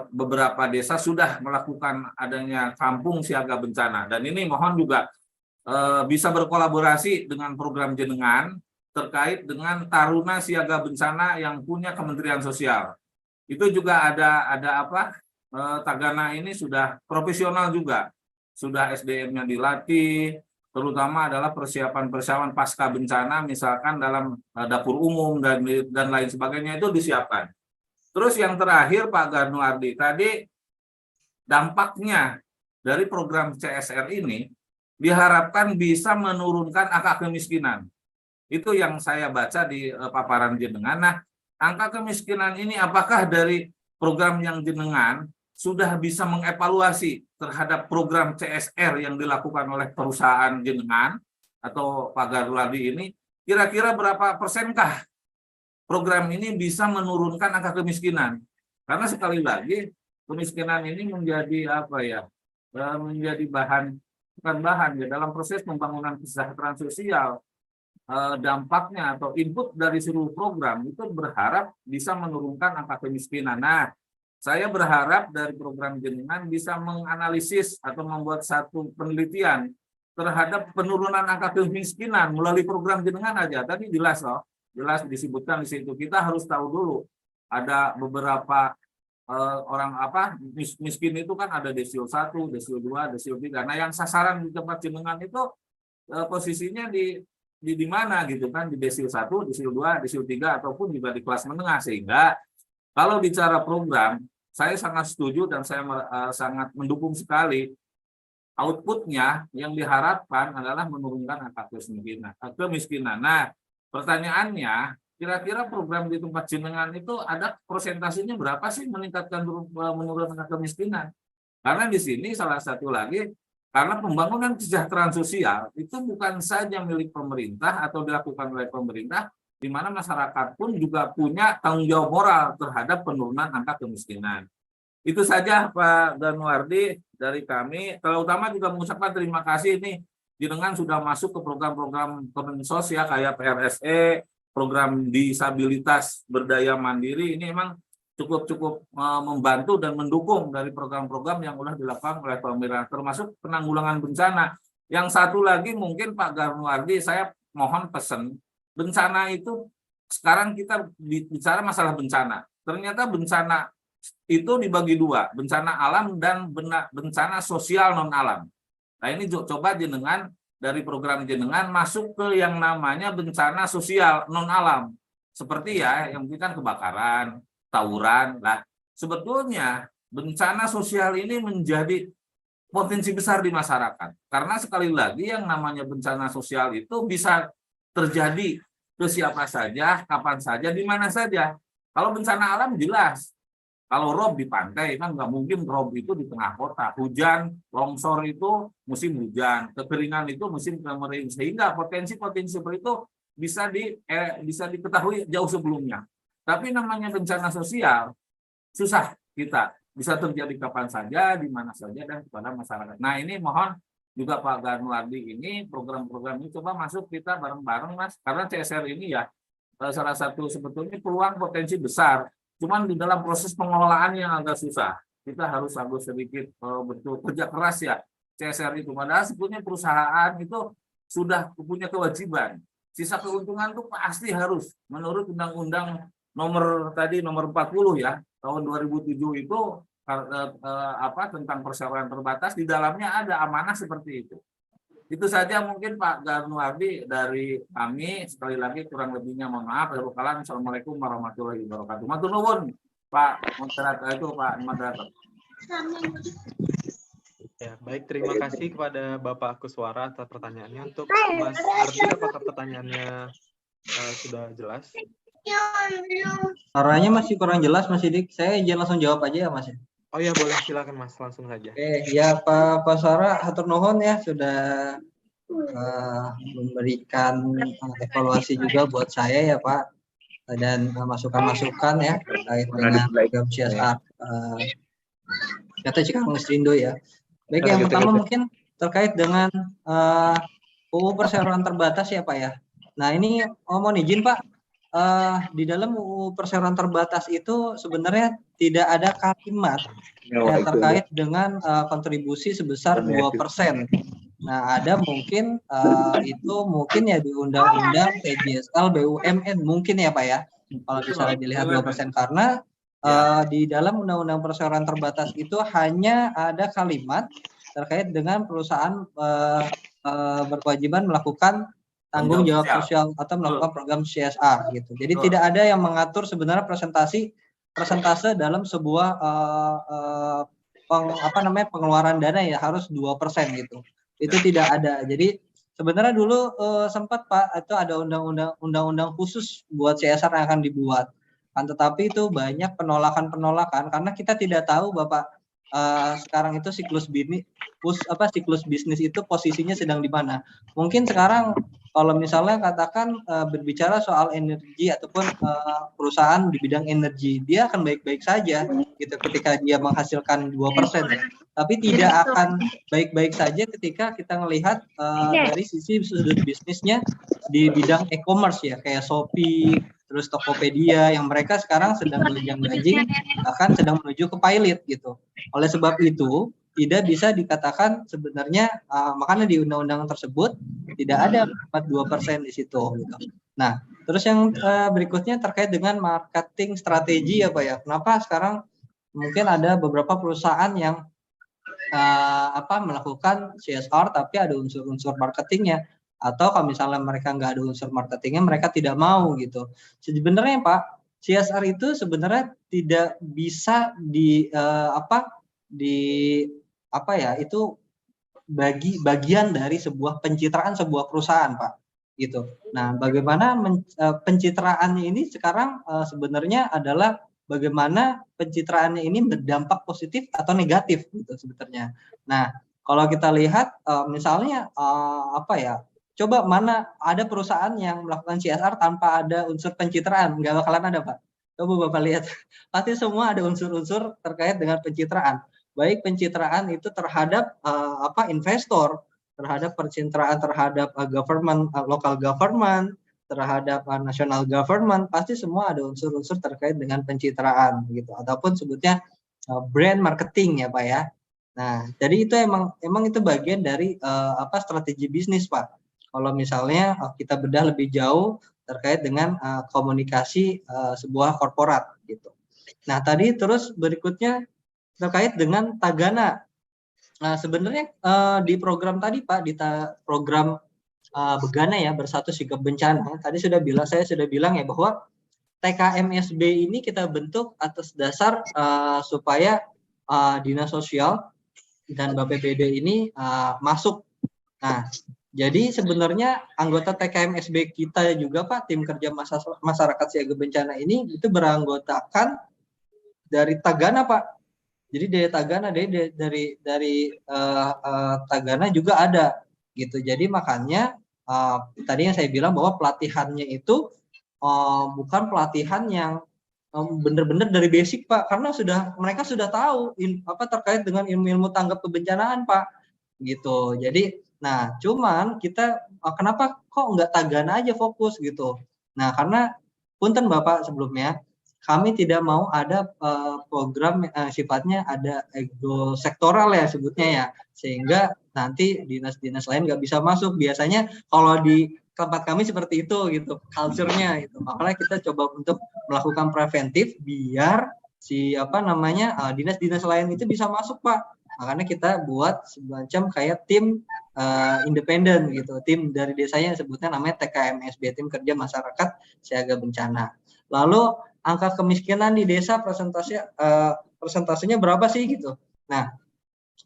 Beberapa desa sudah melakukan adanya Kampung Siaga Bencana, dan ini mohon juga bisa berkolaborasi dengan program jenengan terkait dengan Taruna Siaga Bencana yang punya Kementerian Sosial. Itu juga ada Tagana ini sudah profesional juga, sudah SDM-nya dilatih, terutama adalah persiapan pasca bencana, misalkan dalam dapur umum dan lain sebagainya itu disiapkan. Terus yang terakhir Pak Ganuardi, tadi dampaknya dari program CSR ini diharapkan bisa menurunkan angka kemiskinan. Itu yang saya baca di paparan jenengan. Nah, angka kemiskinan ini apakah dari program yang jenengan sudah bisa mengevaluasi terhadap program CSR yang dilakukan oleh perusahaan jenengan atau Pak Ganuardi ini, kira-kira berapa persenkah program ini bisa menurunkan angka kemiskinan? Karena sekali lagi kemiskinan ini menjadi menjadi bukan bahan ya dalam proses pembangunan kesejahteraan sosial. Dampaknya atau input dari seluruh program itu berharap bisa menurunkan angka kemiskinan. Nah, saya berharap dari program jenengan bisa menganalisis atau membuat satu penelitian terhadap penurunan angka kemiskinan melalui program jenengan aja. Tadi jelas disebutkan di situ. Kita harus tahu dulu ada beberapa orang miskin itu kan ada desil 1, desil 2, desil 3. Nah, yang sasaran di tempat jenengan itu posisinya di mana gitu kan, di desil 1, desil 2, desil 3 ataupun juga di kelas menengah. Sehingga kalau bicara program, saya sangat setuju dan saya sangat mendukung sekali. Outputnya yang diharapkan adalah menurunkan angka kemiskinan. Nah, pertanyaannya, kira-kira program di tempat jenengan itu ada persentasenya berapa sih meningkatkan menurunkan angka kemiskinan? Karena di sini salah satu lagi, karena pembangunan kesejahteraan sosial itu bukan saja milik pemerintah atau dilakukan oleh pemerintah, di mana masyarakat pun juga punya tanggung jawab moral terhadap penurunan angka kemiskinan. Itu saja Pak Ganuardi dari kami. Terutama juga mengucapkan terima kasih nih, jenengan sudah masuk ke program-program Kemensos ya, kayak PRSE, program disabilitas berdaya mandiri. Ini memang cukup membantu dan mendukung dari program-program yang sudah dilakukan oleh pemerintah, termasuk penanggulangan bencana. Yang satu lagi mungkin Pak Ganuardi, saya mohon pesan, bencana itu sekarang kita bicara masalah bencana. Ternyata bencana itu dibagi dua, bencana alam dan bencana sosial non alam. Nah ini coba jenengan dari program jenengan masuk ke yang namanya bencana sosial non alam, seperti ya yang kita kebakaran, tawuran. Nah sebetulnya bencana sosial ini menjadi potensi besar di masyarakat, karena sekali lagi yang namanya bencana sosial itu bisa terjadi ke siapa saja, kapan saja, di mana saja. Kalau bencana alam jelas. Kalau rob di pantai kan nggak mungkin rob itu di tengah kota. Hujan, longsor itu musim hujan, kekeringan itu musim kering, sehingga potensi-potensi seperti itu bisa diketahui jauh sebelumnya. Tapi namanya bencana sosial susah kita, bisa terjadi kapan saja, di mana saja, dan kepada masyarakat. Nah ini mohon juga Pak Ganuardi ini program-program ini coba masuk kita bareng-bareng Mas, karena CSR ini ya salah satu sebetulnya peluang potensi besar. Cuman di dalam proses pengelolaan yang agak susah, kita harus sedikit betul kerja keras ya CSR itu. Padahal sebetulnya perusahaan itu sudah punya kewajiban. Sisa keuntungan itu pasti harus menurut Undang-Undang nomor 40 ya tahun 2007 itu tentang perseroan terbatas, di dalamnya ada amanah seperti itu. Itu saja mungkin Pak Ganuardi dari kami. Sekali lagi kurang lebihnya mohon maaf. Assalamualaikum warahmatullahi wabarakatuh. Matur nuwun Pak moderator itu Pak moderator. Ya, baik, terima kasih kepada Bapak Kuswara atas pertanyaannya. Untuk Mas Ardi, apakah pertanyaannya sudah jelas? Suaranya masih kurang jelas Mas Sidik. Saya izin langsung jawab aja ya Mas. Oh ya, boleh, silakan Mas, langsung saja. Ya Pak Suara, hatur nuhun ya sudah memberikan evaluasi juga buat saya ya Pak, dan masukan-masukan ya terkait dengan program CSR kata Cikarang Indo ya. Baik, yang pertama mungkin terkait dengan UU Perseroan Terbatas ya Pak ya. Nah ini mohon izin Pak, di dalam UU Perseroan Terbatas itu sebenarnya tidak ada kalimat terkait dengan kontribusi sebesar 2%. Nah, ada mungkin itu mungkin ya di Undang-Undang PJSL BUMN mungkin ya Pak ya. Kalau misalnya dilihat 2%, karena di dalam Undang-Undang Perseroan Terbatas itu hanya ada kalimat terkait dengan perusahaan berkewajiban melakukan tanggung jawab sosial atau melakukan program CSR gitu. Jadi tidak ada yang mengatur sebenarnya persentase dalam sebuah pengeluaran dana ya harus 2% gitu. Itu tidak ada. Jadi sebenarnya dulu sempat Pak itu ada undang-undang khusus buat CSR yang akan dibuat. Kan tetapi itu banyak penolakan karena kita tidak tahu Bapak sekarang itu siklus bisnis itu posisinya sedang di mana. Mungkin sekarang kalau misalnya katakan berbicara soal energi ataupun perusahaan di bidang energi, dia akan baik-baik saja gitu ketika dia menghasilkan 2%. Tapi tidak akan baik-baik saja ketika kita melihat dari sisi sudut bisnisnya di bidang e-commerce ya, kayak Shopee, terus Tokopedia yang mereka sekarang sedang gonjang-ganjing, bahkan sedang menuju ke pilot gitu. Oleh sebab itu tidak bisa dikatakan sebenarnya makanya di undang-undang tersebut tidak ada 2% di situ gitu. Nah, terus yang berikutnya terkait dengan marketing strategi ya Pak ya. Kenapa sekarang mungkin ada beberapa perusahaan yang melakukan CSR tapi ada unsur-unsur marketingnya, atau kalau misalnya mereka nggak ada unsur marketingnya mereka tidak mau gitu. Sebenarnya Pak, CSR itu sebenarnya tidak bisa itu bagian dari sebuah pencitraan sebuah perusahaan Pak gitu. Nah, bagaimana pencitraannya ini sekarang sebenarnya adalah bagaimana pencitraannya ini berdampak positif atau negatif gitu sebenarnya. Nah, kalau kita lihat misalnya apa ya? Coba mana ada perusahaan yang melakukan CSR tanpa ada unsur pencitraan? Nggak bakalan ada, Pak. Coba Bapak lihat, pasti semua ada unsur-unsur terkait dengan pencitraan. Baik pencitraan itu terhadap investor, terhadap pencitraan terhadap government, local government, terhadap national government, pasti semua ada unsur-unsur terkait dengan pencitraan gitu, ataupun sebutnya brand marketing ya Pak ya. Nah, jadi itu emang itu bagian dari strategi bisnis Pak. Kalau misalnya kita bedah lebih jauh terkait dengan komunikasi sebuah korporat gitu. Nah, tadi terus berikutnya terkait dengan Tagana. Nah, sebenarnya di program tadi Pak, di program Begana ya, Bersatu Sigap Bencana, tadi saya sudah bilang ya bahwa TKMSB ini kita bentuk atas dasar supaya Dinas Sosial dan BPBD ini masuk. Nah, jadi sebenarnya anggota TKMSB kita juga Pak, tim kerja masyarakat siaga bencana ini itu beranggotakan dari Tagana Pak. Jadi dari Tagana, dari Tagana juga ada gitu. Jadi makanya tadi yang saya bilang bahwa pelatihannya itu bukan pelatihan yang benar-benar dari basic Pak, karena mereka sudah tahu terkait dengan ilmu-ilmu tanggap kebencanaan Pak, gitu. Jadi, nah cuman kita kenapa kok nggak Tagana aja fokus gitu? Nah karena punten Bapak sebelumnya, kami tidak mau ada program sifatnya ada ego sektoral ya sebutnya ya, sehingga nanti dinas-dinas lain nggak bisa masuk. Biasanya kalau di tempat kami seperti itu gitu, culture-nya itu. Makanya kita coba untuk melakukan preventif biar dinas-dinas lain itu bisa masuk Pak. Makanya kita buat semacam kayak tim independen gitu, tim dari desanya sebutnya namanya TKMSB, tim kerja masyarakat siaga bencana. Lalu angka kemiskinan di desa persentasenya berapa sih gitu. Nah,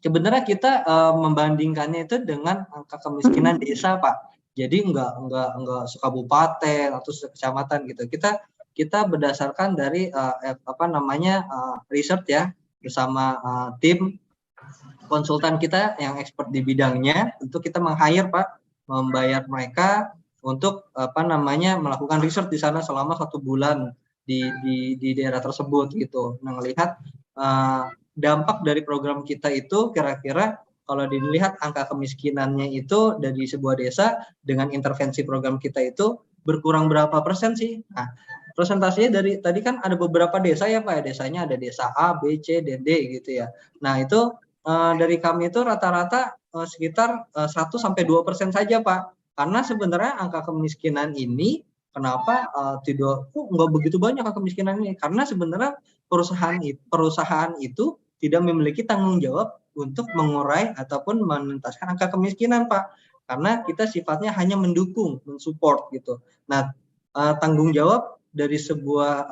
sebenarnya kita membandingkannya itu dengan angka kemiskinan desa Pak. Jadi enggak sekabupaten atau sekecamatan gitu. Kita berdasarkan dari riset ya bersama tim konsultan kita yang expert di bidangnya. Tentu kita meng-hire Pak, membayar mereka untuk melakukan riset di sana selama 1 bulan di daerah tersebut gitu. Nah, melihat dampak dari program kita itu kira-kira kalau dilihat angka kemiskinannya itu dari sebuah desa dengan intervensi program kita itu berkurang berapa persen sih? Nah, presentasinya dari tadi kan ada beberapa desa ya Pak ya, desanya ada desa A, B, C, dan D gitu ya. Nah, itu dari kami itu rata-rata sekitar 1-2% saja Pak. Karena sebenarnya angka kemiskinan ini kenapa nggak begitu banyak angka kemiskinan ini? Karena sebenarnya perusahaan itu tidak memiliki tanggung jawab untuk mengurai ataupun menuntaskan angka kemiskinan Pak. Karena kita sifatnya hanya mendukung, mensupport gitu. Nah, tanggung jawab dari sebuah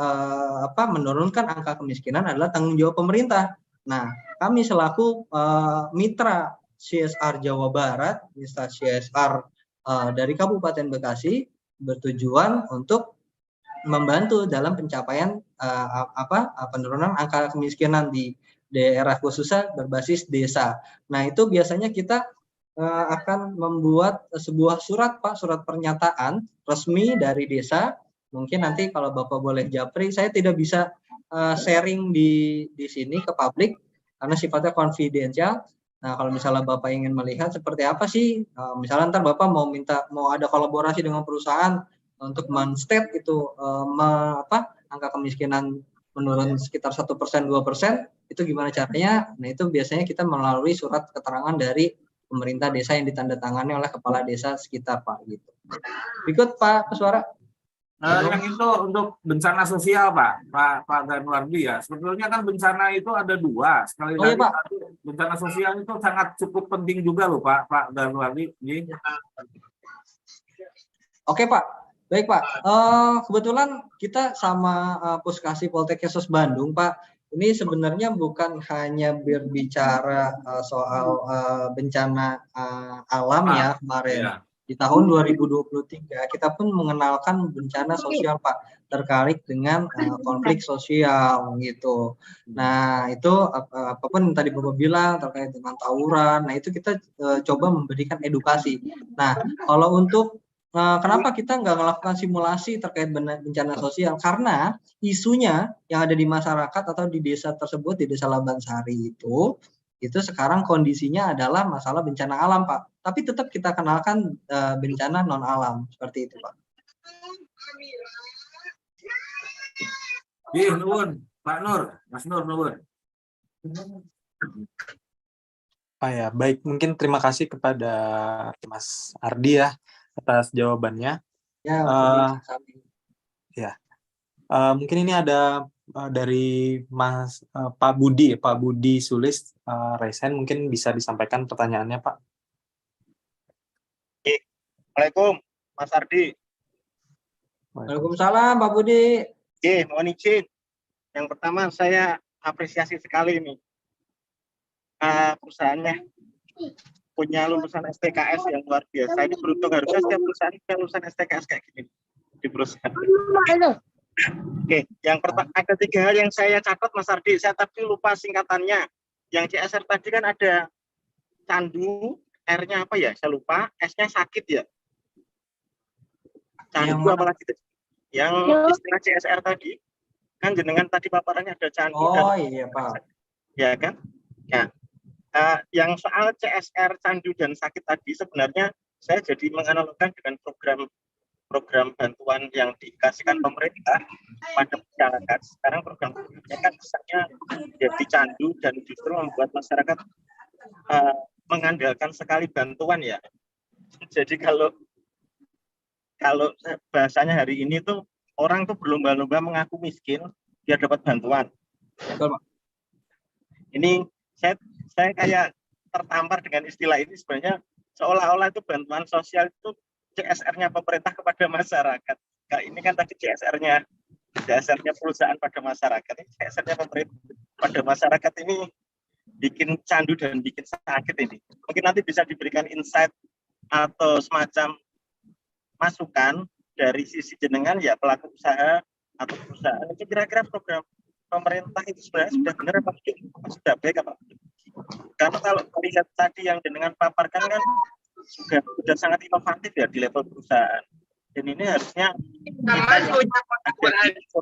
menurunkan angka kemiskinan adalah tanggung jawab pemerintah. Nah, kami selaku mitra CSR Jawa Barat, mitra CSR dari Kabupaten Bekasi bertujuan untuk membantu dalam pencapaian penurunan angka kemiskinan di daerah khususnya berbasis desa. Nah, itu biasanya kita akan membuat sebuah surat Pak, surat pernyataan resmi dari desa. Mungkin nanti kalau Bapak boleh japri, saya tidak bisa sharing di sini ke publik karena sifatnya konfidensial. Nah, kalau misalnya Bapak ingin melihat seperti apa sih, misalnya ntar Bapak mau ada kolaborasi dengan perusahaan untuk men-state itu angka kemiskinan menurun sekitar 1%, 2%, itu gimana caranya? Nah, itu biasanya kita melalui surat keterangan dari pemerintah desa yang ditandatangani oleh kepala desa sekitar Pak gitu. Berikut Pak Peswara. Yang itu untuk bencana sosial Pak Ganwardi ya. Sebetulnya kan bencana itu ada 2. Sekali lagi Pak. Bencana sosial itu sangat cukup penting juga loh Pak Ganwardi. Oke Pak. Baik Pak. Kebetulan kita sama Puskasi Poltek Yesus Bandung Pak. Ini sebenarnya bukan hanya berbicara soal bencana alam ya kemarin. di tahun 2023 kita pun mengenalkan bencana sosial Pak, terkait dengan konflik sosial gitu. Nah itu apapun yang tadi Bapak bilang terkait dengan tawuran, nah itu kita coba memberikan edukasi. Nah kalau untuk kenapa kita nggak melakukan simulasi terkait bencana sosial? Karena isunya yang ada di masyarakat atau di desa tersebut, di desa Labansari itu sekarang kondisinya adalah masalah bencana alam Pak. Tapi tetap kita kenalkan bencana non alam seperti itu Pak. Nuwun, Pak Nur, Mas Nur, nuwun. Ya, baik. Mungkin terima kasih kepada Mas Ardi ya atas jawabannya. Ya, Mungkin ini ada dari Pak Budi Sulis Resen, mungkin bisa disampaikan pertanyaannya Pak. Assalamualaikum Mas Ardi. Waalaikumsalam Pak Budi. Mohon izin. Yang pertama saya apresiasi sekali ini. Perusahaannya punya lulusan STKS yang luar biasa. Ini beruntung, harusnya setiap perusahaan punya lulusan STKS kayak gini di perusahaan. Yang pertama ada 3 hal yang saya catat Mas Ardi. Saya tadi lupa singkatannya. Yang CSR tadi kan ada candu, R-nya apa ya? Saya lupa. S-nya sakit ya. Candu apalagi itu? Yang istilah CSR tadi kan jenengan tadi paparannya ada candu. Iya Pak. Ya kan? Ya. Yang soal CSR candu dan sakit tadi sebenarnya saya jadi menganalogkan dengan program bantuan yang dikasihkan pemerintah pada masyarakat. Sekarang program-programnya kan misalnya jadi candu dan justru membuat masyarakat mengandalkan sekali bantuan ya. Jadi kalau bahasanya hari ini tuh orang tuh berlomba-lomba mengaku miskin biar dapat bantuan. Betul, Pak. Ini saya kayak tertampar dengan istilah ini, sebenarnya seolah-olah itu bantuan sosial itu CSR-nya pemerintah kepada masyarakat. Nah, ini kan tadi CSR-nya perusahaan pada masyarakat. Ini CSR-nya pemerintah pada masyarakat ini bikin candu dan bikin sakit ini. Mungkin nanti bisa diberikan insight atau semacam masukan dari sisi jenengan ya pelaku usaha atau perusahaan. Itu kira-kira program pemerintah itu sebenarnya sudah benar apa sudah baik apa? Karena kalau melihat tadi yang jenengan paparkan kan sudah sangat inovatif ya di level perusahaan. Dan ini harusnya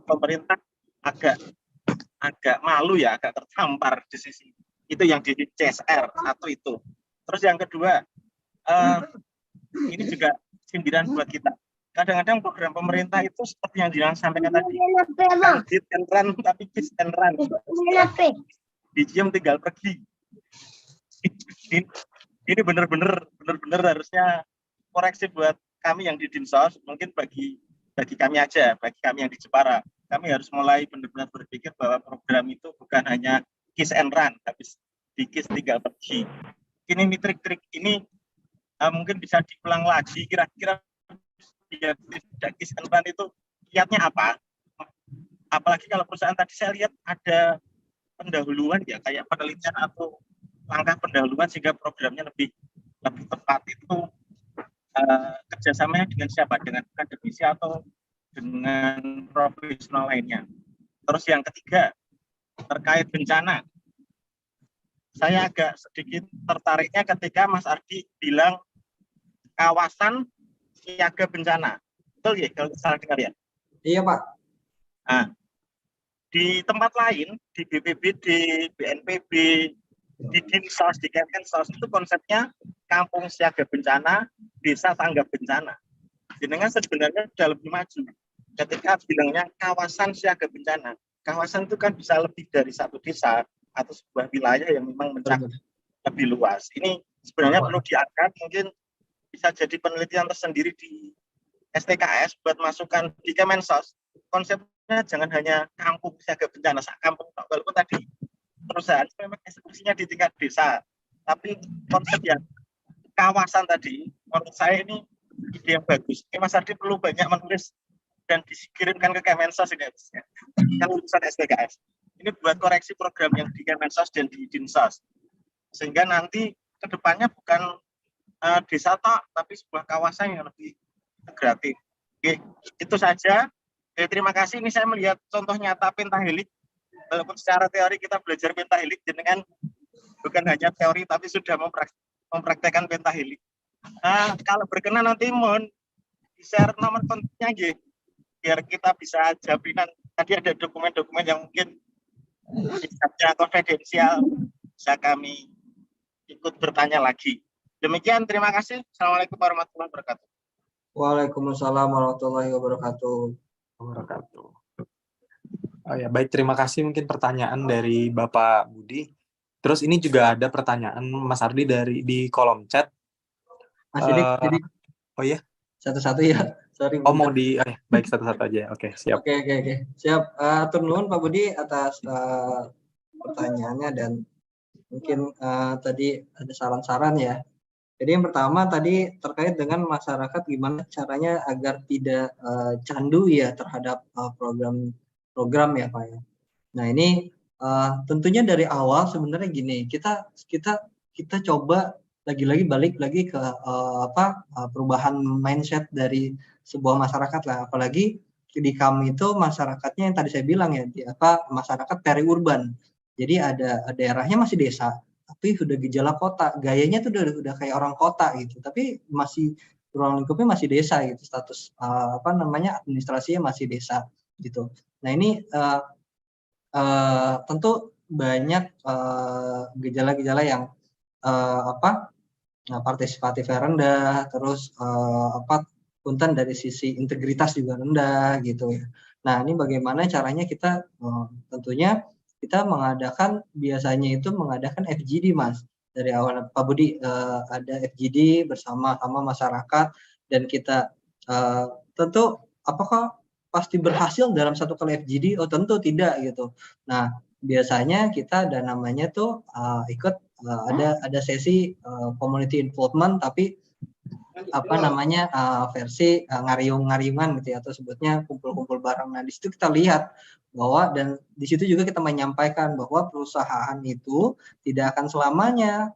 pemerintah agak malu ya, agak tertampar di sisi itu yang di CSR satu itu. Terus yang kedua, ini juga sindiran buat kita. Kadang-kadang program pemerintah itu seperti yang disampaikan tadi, hit and run tapi kiss and run. Dicium tinggal pergi. Ini benar-benar harusnya koreksi buat kami yang di Dinsos. Mungkin bagi kami aja, bagi kami yang di Jepara, kami harus mulai benar-benar berpikir bahwa program itu bukan hanya kiss and run, tapi di kiss tinggal pergi. Ini trik-trik ini mungkin bisa diulang lagi, kira-kira biar tidak kiss and run itu kiatnya apa? Apalagi kalau perusahaan tadi saya lihat ada pendahuluan ya, kayak penelitian atau langkah pendahuluan sehingga programnya lebih tepat. Itu kerjasamanya dengan siapa? Dengan akademisi atau dengan profesional lainnya. Terus yang ketiga, terkait bencana. Saya agak sedikit tertariknya ketika Mas Ardi bilang kawasan siaga bencana. Betul ya kalau salah dengar ya? Iya Pak. Nah, di tempat lain, di BPBD, BNPB, di Dinsos, di Kemensos itu konsepnya kampung siaga bencana, desa tanggap bencana. Jenengan sebenarnya sudah lebih maju. Ketika bilangnya kawasan siaga bencana, kawasan itu kan bisa lebih dari satu desa atau sebuah wilayah yang memang mencakup lebih luas. Ini sebenarnya perlu diangkat, mungkin bisa jadi penelitian tersendiri di STKS buat masukan di Kemensos. Konsepnya jangan hanya kampung siaga bencana, kampung, walaupun tadi perusahaan memang eksekusinya di tingkat desa, tapi konsep yang kawasan tadi, menurut saya ini ide yang bagus. Ini Mas Ardi perlu banyak menulis dan dikirimkan ke Kemensos ini harusnya. Kan lulusan STKS. Ini buat koreksi program yang di Kemensos dan di Dinsos. Sehingga nanti ke depannya bukan desa tok, tapi sebuah kawasan yang lebih integratif. Oke, itu saja. Terima kasih. Ini saya melihat contoh nyata pentahelik. Walaupun secara teori kita belajar pentahelik, jenengan bukan hanya teori tapi sudah mempraktekkan pentahelik. Kalau berkenan nanti mohon di-share nomor kontaknya nggih, biar kita bisa jabinan. Tadi ada dokumen-dokumen yang mungkin sifatnya konfidensial, bisa kami ikut bertanya lagi. Demikian, terima kasih. Assalamualaikum warahmatullahi wabarakatuh. Waalaikumsalam warahmatullahi wabarakatuh. Oh ya, baik, terima kasih. Mungkin pertanyaan dari Bapak Budi. Terus ini juga ada pertanyaan Mas Ardi di kolom chat. Mas Didik, jadi oh ya, satu-satu ya. Sorry. mau baik, satu-satu aja. Oke, siap. Oke. Siap. Atur nuhun Pak Budi atas pertanyaannya, dan mungkin tadi ada saran-saran ya. Jadi yang pertama tadi terkait dengan masyarakat, gimana caranya agar tidak candu ya terhadap program ya Pak ya. Nah ini tentunya dari awal sebenarnya gini, kita coba lagi-lagi balik lagi ke perubahan mindset dari sebuah masyarakat lah, apalagi di kami itu masyarakatnya yang tadi saya bilang ya, masyarakat periurban. Jadi ada daerahnya masih desa, tapi udah gejala kota, gayanya tuh udah kayak orang kota gitu, tapi masih ruang lingkupnya masih desa gitu, status administrasinya masih desa gitu. Nah ini tentu banyak gejala-gejala yang partisipatifnya rendah, terus punten dari sisi integritas juga rendah gitu ya. Nah ini bagaimana caranya kita tentunya kita mengadakan FGD Mas. Dari awal Pak Budi ada FGD bersama masyarakat, dan kita tentu apakah pasti berhasil dalam satu kali FGD? Oh tentu tidak gitu. Nah biasanya kita ada namanya tuh ikut ada sesi community involvement, tapi versi ngariung-ngariungan gitu ya, atau sebutnya kumpul-kumpul bareng. Nah di situ kita lihat bahwa, dan di situ juga kita menyampaikan bahwa perusahaan itu tidak akan selamanya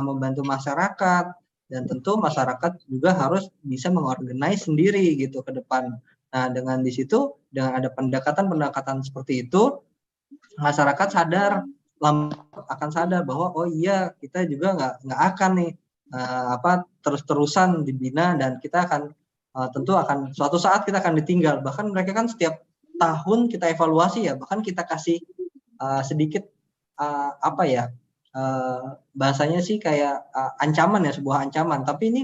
membantu masyarakat, dan tentu masyarakat juga harus bisa mengorganize sendiri gitu ke depan. Nah dengan di situ, dengan ada pendekatan seperti itu, masyarakat akan sadar bahwa oh iya, kita juga nggak akan nih terus-terusan dibina, dan kita akan tentu akan suatu saat kita akan ditinggal. Bahkan mereka kan setiap tahun kita evaluasi ya, bahkan kita kasih sedikit bahasanya sih kayak ancaman ya, sebuah ancaman. Tapi ini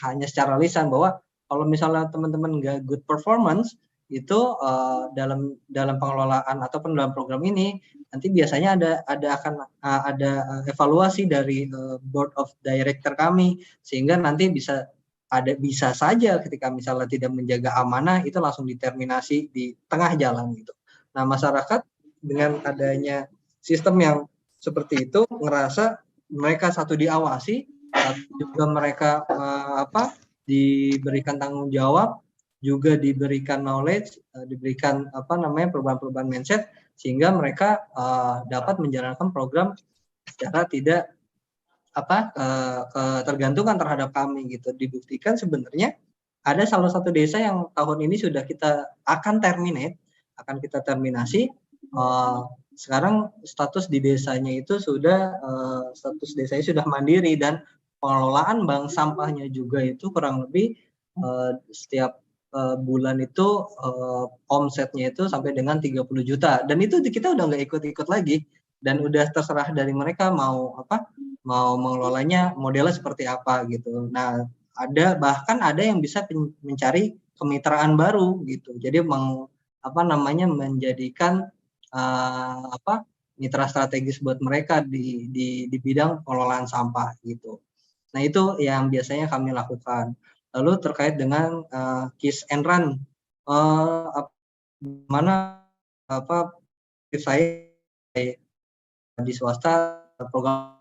hanya secara lisan, bahwa kalau misalnya teman-teman nggak good performance itu dalam pengelolaan ataupun dalam program ini, nanti biasanya akan ada evaluasi dari board of director kami, sehingga nanti bisa saja ketika misalnya tidak menjaga amanah itu langsung diterminasi di tengah jalan gitu. Nah masyarakat dengan adanya sistem yang seperti itu ngerasa mereka satu diawasi, juga mereka diberikan tanggung jawab, juga diberikan knowledge, diberikan perubahan-perubahan mindset, sehingga mereka dapat menjalankan program secara tidak ketergantungan terhadap kami gitu. Dibuktikan sebenarnya ada salah satu desa yang tahun ini sudah kita akan terminasi. Sekarang status di desanya itu status desanya sudah mandiri, dan pengelolaan bank sampahnya juga itu kurang lebih setiap bulan itu omsetnya itu sampai dengan 30 juta, dan itu kita udah nggak ikut-ikut lagi, dan udah terserah dari mereka mau mengelolanya modelnya seperti apa gitu. Nah bahkan ada yang bisa mencari kemitraan baru gitu, jadi menjadikan mitra strategis buat mereka di bidang pengelolaan sampah gitu. Nah itu yang biasanya kami lakukan. Lalu terkait dengan kiss and run, mana saya di swasta program.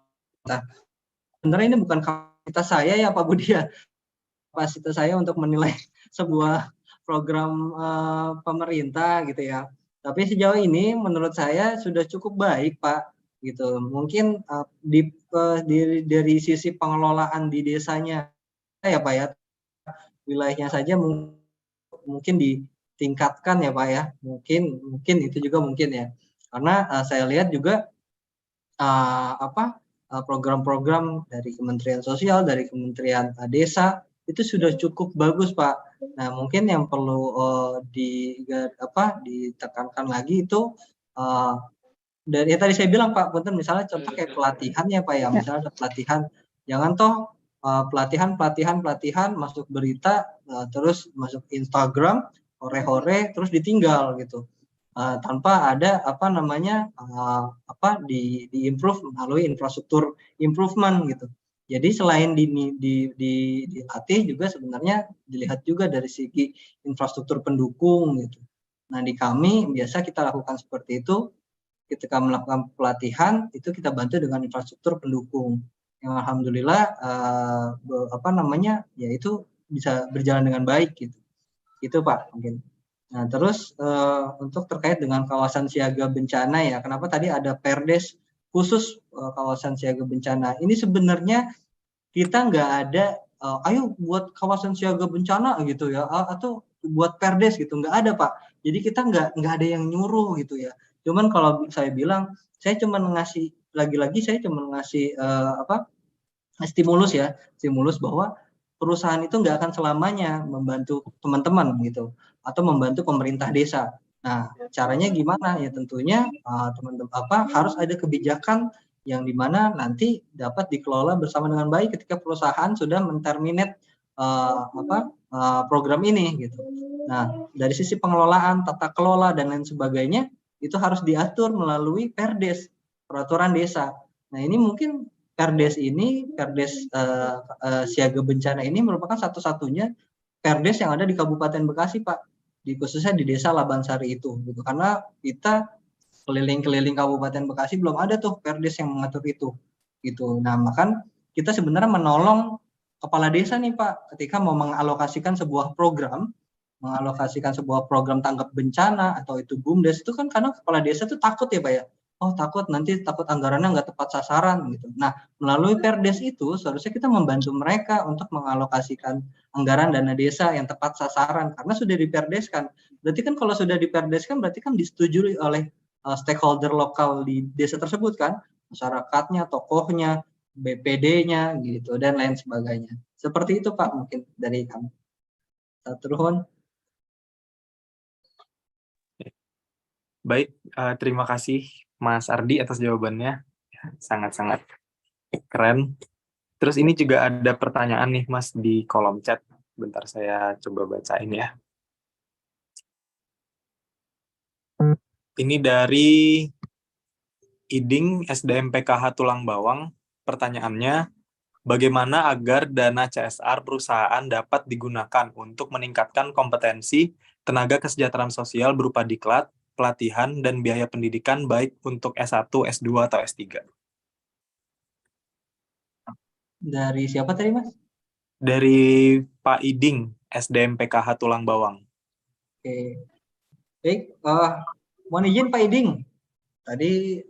Nah, sebenarnya ini bukan kapasitas saya ya Pak Budi ya, kapasitas saya untuk menilai sebuah program pemerintah gitu ya. Tapi sejauh ini menurut saya sudah cukup baik Pak gitu. Mungkin dari sisi pengelolaan di desanya ya Pak ya, wilayahnya saja mungkin ditingkatkan ya Pak ya, mungkin itu juga mungkin ya, karena saya lihat juga program-program dari Kementerian Sosial, dari Kementerian Desa itu sudah cukup bagus Pak. Nah mungkin yang perlu ditekankan lagi itu dari tadi saya bilang Pak, punten misalnya contoh kayak pelatihan ya Pak ya, misalnya pelatihan, jangan toh pelatihan masuk berita, terus masuk Instagram, hore-hore, terus ditinggal gitu, tanpa ada di-improve melalui infrastruktur improvement gitu. Jadi selain dilatih juga sebenarnya dilihat juga dari segi infrastruktur pendukung gitu. Nah di kami biasa kita lakukan seperti itu. Ketika melakukan pelatihan itu kita bantu dengan infrastruktur pendukung yang alhamdulillah ya itu bisa berjalan dengan baik gitu. Itu Pak mungkin. Nah terus untuk terkait dengan kawasan siaga bencana ya, kenapa tadi ada Perdes khusus kawasan siaga bencana? Ini sebenarnya kita nggak ada ayo buat kawasan siaga bencana gitu ya, atau buat Perdes gitu, nggak ada Pak. Jadi kita nggak ada yang nyuruh gitu ya. Cuman kalau saya bilang, saya cuma ngasih stimulus bahwa perusahaan itu nggak akan selamanya membantu teman-teman gitu, atau membantu pemerintah desa. Nah, caranya gimana? Ya tentunya teman-teman harus ada kebijakan yang dimana nanti dapat dikelola bersama dengan baik ketika perusahaan sudah menterminate program ini gitu. Nah, dari sisi pengelolaan, tata kelola dan lain sebagainya itu harus diatur melalui Perdes, peraturan desa. Nah, ini mungkin Perdes siaga bencana ini merupakan satu-satunya Perdes yang ada di Kabupaten Bekasi, Pak. Khususnya di Desa Labansari itu gitu. Karena kita keliling-keliling Kabupaten Bekasi belum ada tuh Perdes yang mengatur itu. Gitu. Nah, maka kita sebenarnya menolong kepala desa nih, Pak, ketika mau mengalokasikan sebuah program tanggap bencana atau itu BUMDes itu kan karena kepala desa itu takut ya Pak ya, takut anggarannya nggak tepat sasaran gitu. Nah melalui Perdes itu seharusnya kita membantu mereka untuk mengalokasikan anggaran dana desa yang tepat sasaran karena sudah diperdeskan. Berarti kan kalau sudah diperdeskan berarti kan disetujui oleh stakeholder lokal di desa tersebut kan, masyarakatnya, tokohnya, BPD-nya gitu dan lain sebagainya. Seperti itu Pak mungkin dari kami. Turun. Baik, terima kasih Mas Ardi atas jawabannya, sangat-sangat keren. Terus ini juga ada pertanyaan nih Mas di kolom chat, bentar saya coba bacain ya. Ini dari Iding SDM PKH Tulang Bawang, pertanyaannya, bagaimana agar dana CSR perusahaan dapat digunakan untuk meningkatkan kompetensi tenaga kesejahteraan sosial berupa diklat, pelatihan, dan biaya pendidikan baik untuk S1, S2, atau S3? Dari siapa tadi, Mas? Dari Pak Iding, SDM PKH Tulang Bawang. Oke. Baik, mohon izin Pak Iding. Tadi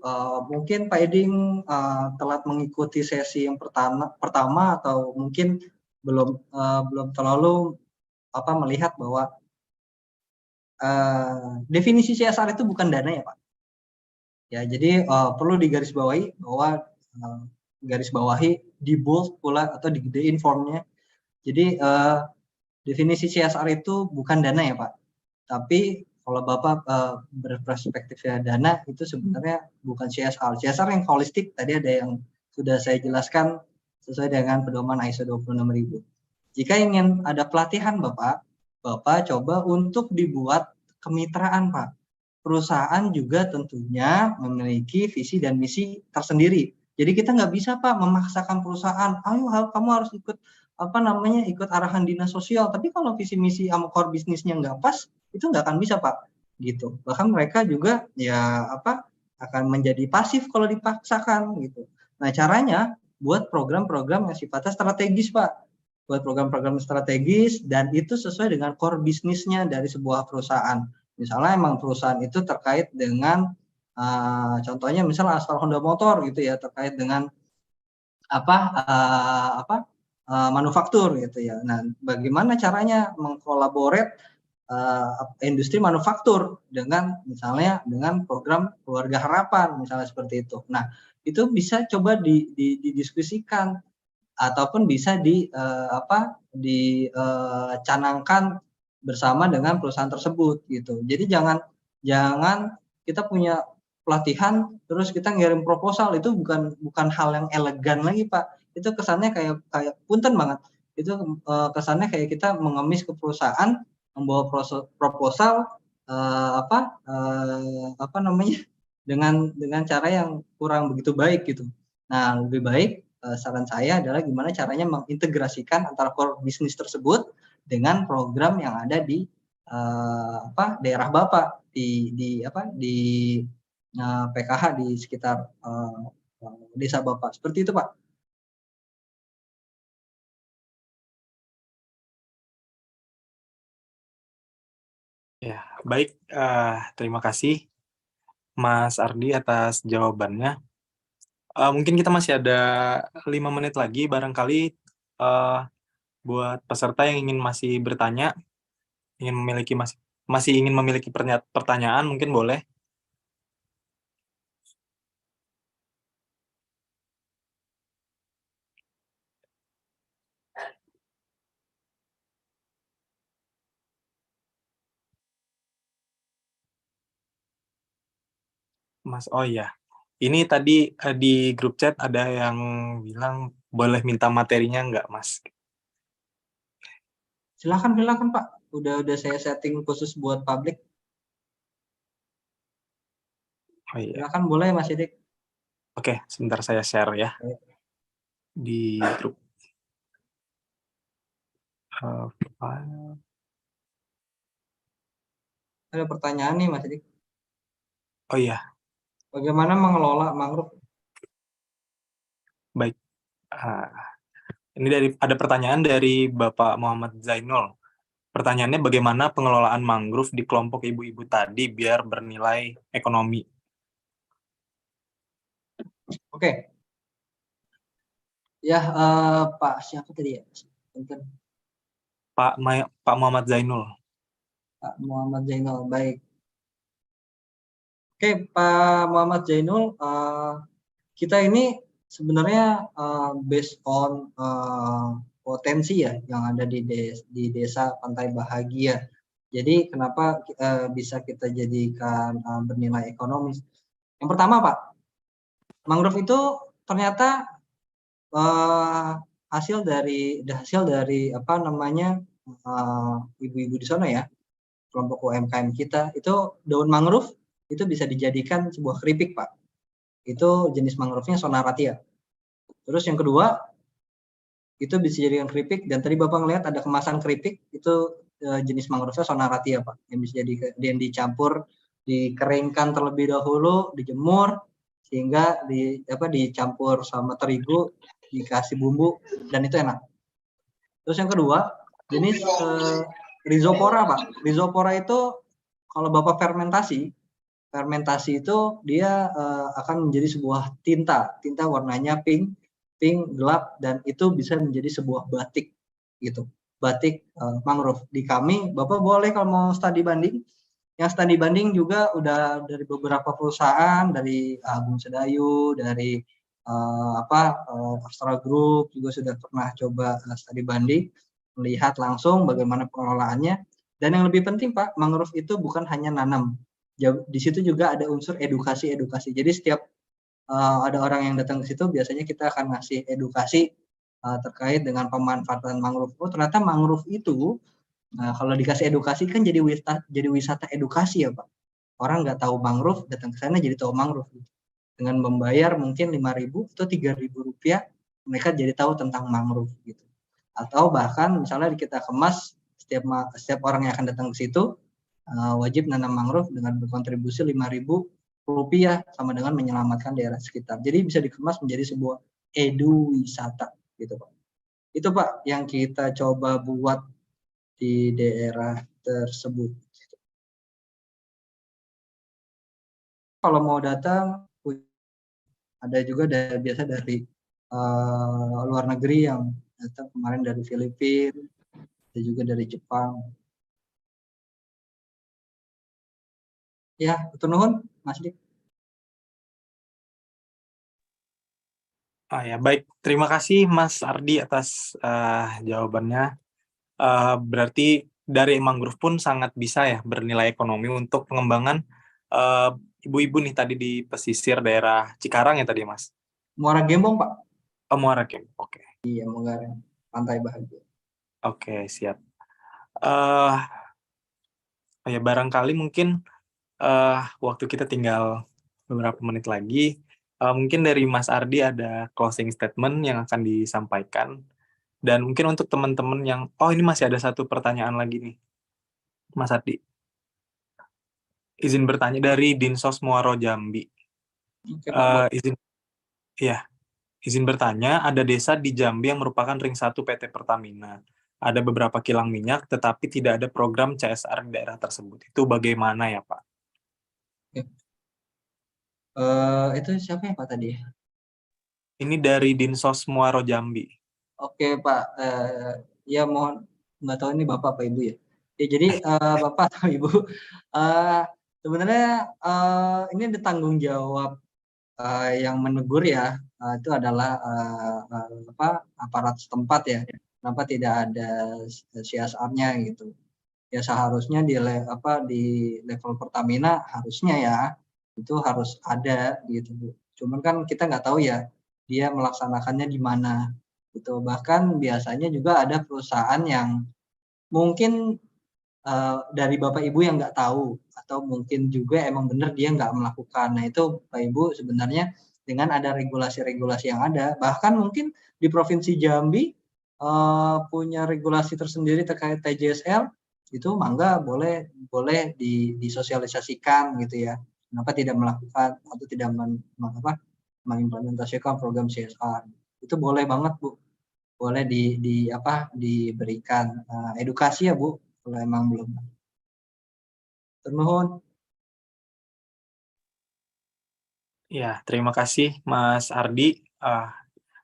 mungkin Pak Iding telat mengikuti sesi yang pertama atau mungkin belum terlalu melihat bahwa definisi CSR itu bukan dana ya Pak. Ya, jadi perlu digarisbawahi bahwa di bold pula atau digedein formnya. Jadi definisi CSR itu bukan dana ya Pak. Tapi kalau Bapak berperspektif dana itu sebenarnya bukan CSR. CSR yang holistik tadi ada yang sudah saya jelaskan sesuai dengan pedoman ISO 26000. Jika ingin ada pelatihan Bapak coba untuk dibuat kemitraan Pak. Perusahaan juga tentunya memiliki visi dan misi tersendiri. Jadi kita nggak bisa Pak memaksakan perusahaan, ayo kamu harus ikut ikut arahan dinas sosial. Tapi kalau visi misi sama core bisnisnya nggak pas, itu nggak akan bisa Pak. Gitu. Bahkan mereka juga akan menjadi pasif kalau dipaksakan gitu. Nah caranya buat program-program yang sifatnya strategis Pak. Buat program-program strategis dan itu sesuai dengan core bisnisnya dari sebuah perusahaan. Misalnya emang perusahaan itu terkait dengan Contohnya misalnya aspal Honda motor gitu ya, terkait dengan manufaktur gitu ya. Nah, bagaimana caranya mengkolaborate industri manufaktur dengan misalnya dengan program Keluarga Harapan misalnya seperti itu. Nah, itu bisa coba didiskusikan ataupun bisa dicanangkan bersama dengan perusahaan tersebut gitu. Jadi jangan kita punya pelatihan terus kita ngirim proposal, itu bukan hal yang elegan lagi Pak. Itu kesannya kayak punten banget. Itu kesannya kayak kita mengemis ke perusahaan, membawa proposal dengan cara yang kurang begitu baik gitu. Nah, lebih baik saran saya adalah gimana caranya mengintegrasikan antara core bisnis tersebut dengan program yang ada di daerah Bapak di PKH di sekitar desa Bapak. Seperti itu, Pak. Ya, baik. Terima kasih Mas Ardi atas jawabannya. Mungkin kita masih ada 5 menit lagi, barangkali buat peserta yang ingin masih bertanya, masih ingin memiliki pertanyaan, mungkin boleh. Mas, oh iya. Ini tadi di grup chat ada yang bilang boleh minta materinya nggak, Mas? Silakan Pak. Udah saya setting khusus buat publik. Oh iya. Silakan boleh Mas Sidik. Oke, sebentar saya share ya di grup. Ada pertanyaan nih Mas Sidik. Oh iya. Bagaimana mengelola mangrove? Baik. Ini ada pertanyaan dari Bapak Muhammad Zainul. Pertanyaannya, bagaimana pengelolaan mangrove di kelompok ibu-ibu tadi biar bernilai ekonomi? Oke. Ya, Pak siapa tadi ya? Pak Muhammad Zainul. Pak Muhammad Zainul, baik. Oke, Pak Muhammad Zainul, kita ini sebenarnya based on potensi ya yang ada di desa Pantai Bahagia. Jadi kenapa bisa kita jadikan bernilai ekonomis? Yang pertama Pak, mangrove itu ternyata hasil dari ibu-ibu di sana ya, kelompok UMKM kita itu daun mangrove itu bisa dijadikan sebuah keripik Pak. Itu jenis mangrove-nya Sonaratia. Terus yang kedua itu bisa dijadikan keripik, dan tadi Bapak ngelihat ada kemasan keripik itu jenis mangrove-nya Sonaratia Pak, yang bisa dicampur, dikeringkan terlebih dahulu, dijemur sehingga dicampur sama terigu, dikasih bumbu dan itu enak. Terus yang kedua jenis Rhizopora Pak. Rhizopora itu kalau Bapak fermentasi itu dia akan menjadi sebuah tinta warnanya pink gelap, dan itu bisa menjadi sebuah batik gitu, batik mangrove. Di kami Bapak boleh kalau mau studi banding, yang studi banding juga udah dari beberapa perusahaan, dari Agung Sedayu, dari Astra Group juga sudah pernah coba studi banding, melihat langsung bagaimana pengelolaannya. Dan yang lebih penting Pak, mangrove itu bukan hanya nanam, di situ juga ada unsur edukasi. Jadi setiap ada orang yang datang ke situ, biasanya kita akan ngasih edukasi terkait dengan pemanfaatan mangrove. Oh ternyata mangrove itu kalau dikasih edukasi kan jadi wisata edukasi ya Pak. Orang nggak tahu mangrove, datang ke sana jadi tahu mangrove. Dengan membayar mungkin 5.000 atau 3.000 rupiah, mereka jadi tahu tentang mangrove gitu. Atau bahkan misalnya kita kemas, setiap orang yang akan datang ke situ wajib nanam mangrove dengan berkontribusi 5.000 rupiah, sama dengan menyelamatkan daerah sekitar. Jadi bisa dikemas menjadi sebuah edu wisata gitu Pak. Itu Pak yang kita coba buat di daerah tersebut. kalau mau datang ada juga biasa dari luar negeri yang datang kemarin dari Filipina, ada juga dari Jepang. Ya, betul nuhun, Mas Dik. Ya, baik. Terima kasih Mas Ardi atas jawabannya. Berarti dari mangrove pun sangat bisa ya bernilai ekonomi untuk pengembangan ibu-ibu nih tadi di pesisir daerah Cikarang ya tadi Mas? Muara Gembong, Pak. Oh, Muara Gembong, oke. Iya, Muara Pantai Bahagia. Oke, siap. Ya barangkali mungkin waktu kita tinggal beberapa menit lagi. Mungkin dari Mas Ardi ada closing statement yang akan disampaikan. Dan mungkin untuk teman-teman yang, ini masih ada satu pertanyaan lagi nih, Mas Ardi. Izin bertanya dari Dinsos Muaro Jambi. Oke, Pak. Izin bertanya, ada desa di Jambi yang merupakan ring 1 PT Pertamina. Ada beberapa kilang minyak, tetapi tidak ada program CSR di daerah tersebut. Itu bagaimana ya, Pak? Itu siapa ya, Pak, tadi? Ini dari Dinsos Muaro Jambi. Oke, Pak. Ya, mohon, nggak tahu ini Bapak apa Ibu ya. Ya, jadi Bapak atau Ibu, sebenarnya ini ada tanggung jawab yang menegur ya, itu adalah aparat setempat ya. Kenapa tidak ada CSR-nya gitu? Ya seharusnya di level Pertamina harusnya ya itu harus ada gitu. Cuman kan kita nggak tahu ya dia melaksanakannya di mana. Gitu. Bahkan biasanya juga ada perusahaan yang mungkin dari Bapak Ibu yang nggak tahu atau mungkin juga emang benar dia nggak melakukan. Nah itu Bapak Ibu sebenarnya dengan ada regulasi-regulasi yang ada, bahkan mungkin di Provinsi Jambi punya regulasi tersendiri terkait TJSL, itu mangga boleh disosialisasikan gitu ya. Kenapa tidak melakukan atau tidak mengimplementasikan program CSR? Itu boleh banget Bu, boleh diberikan edukasi ya Bu. Kalau emang belum. Termohon. Ya, terima kasih Mas Ardi.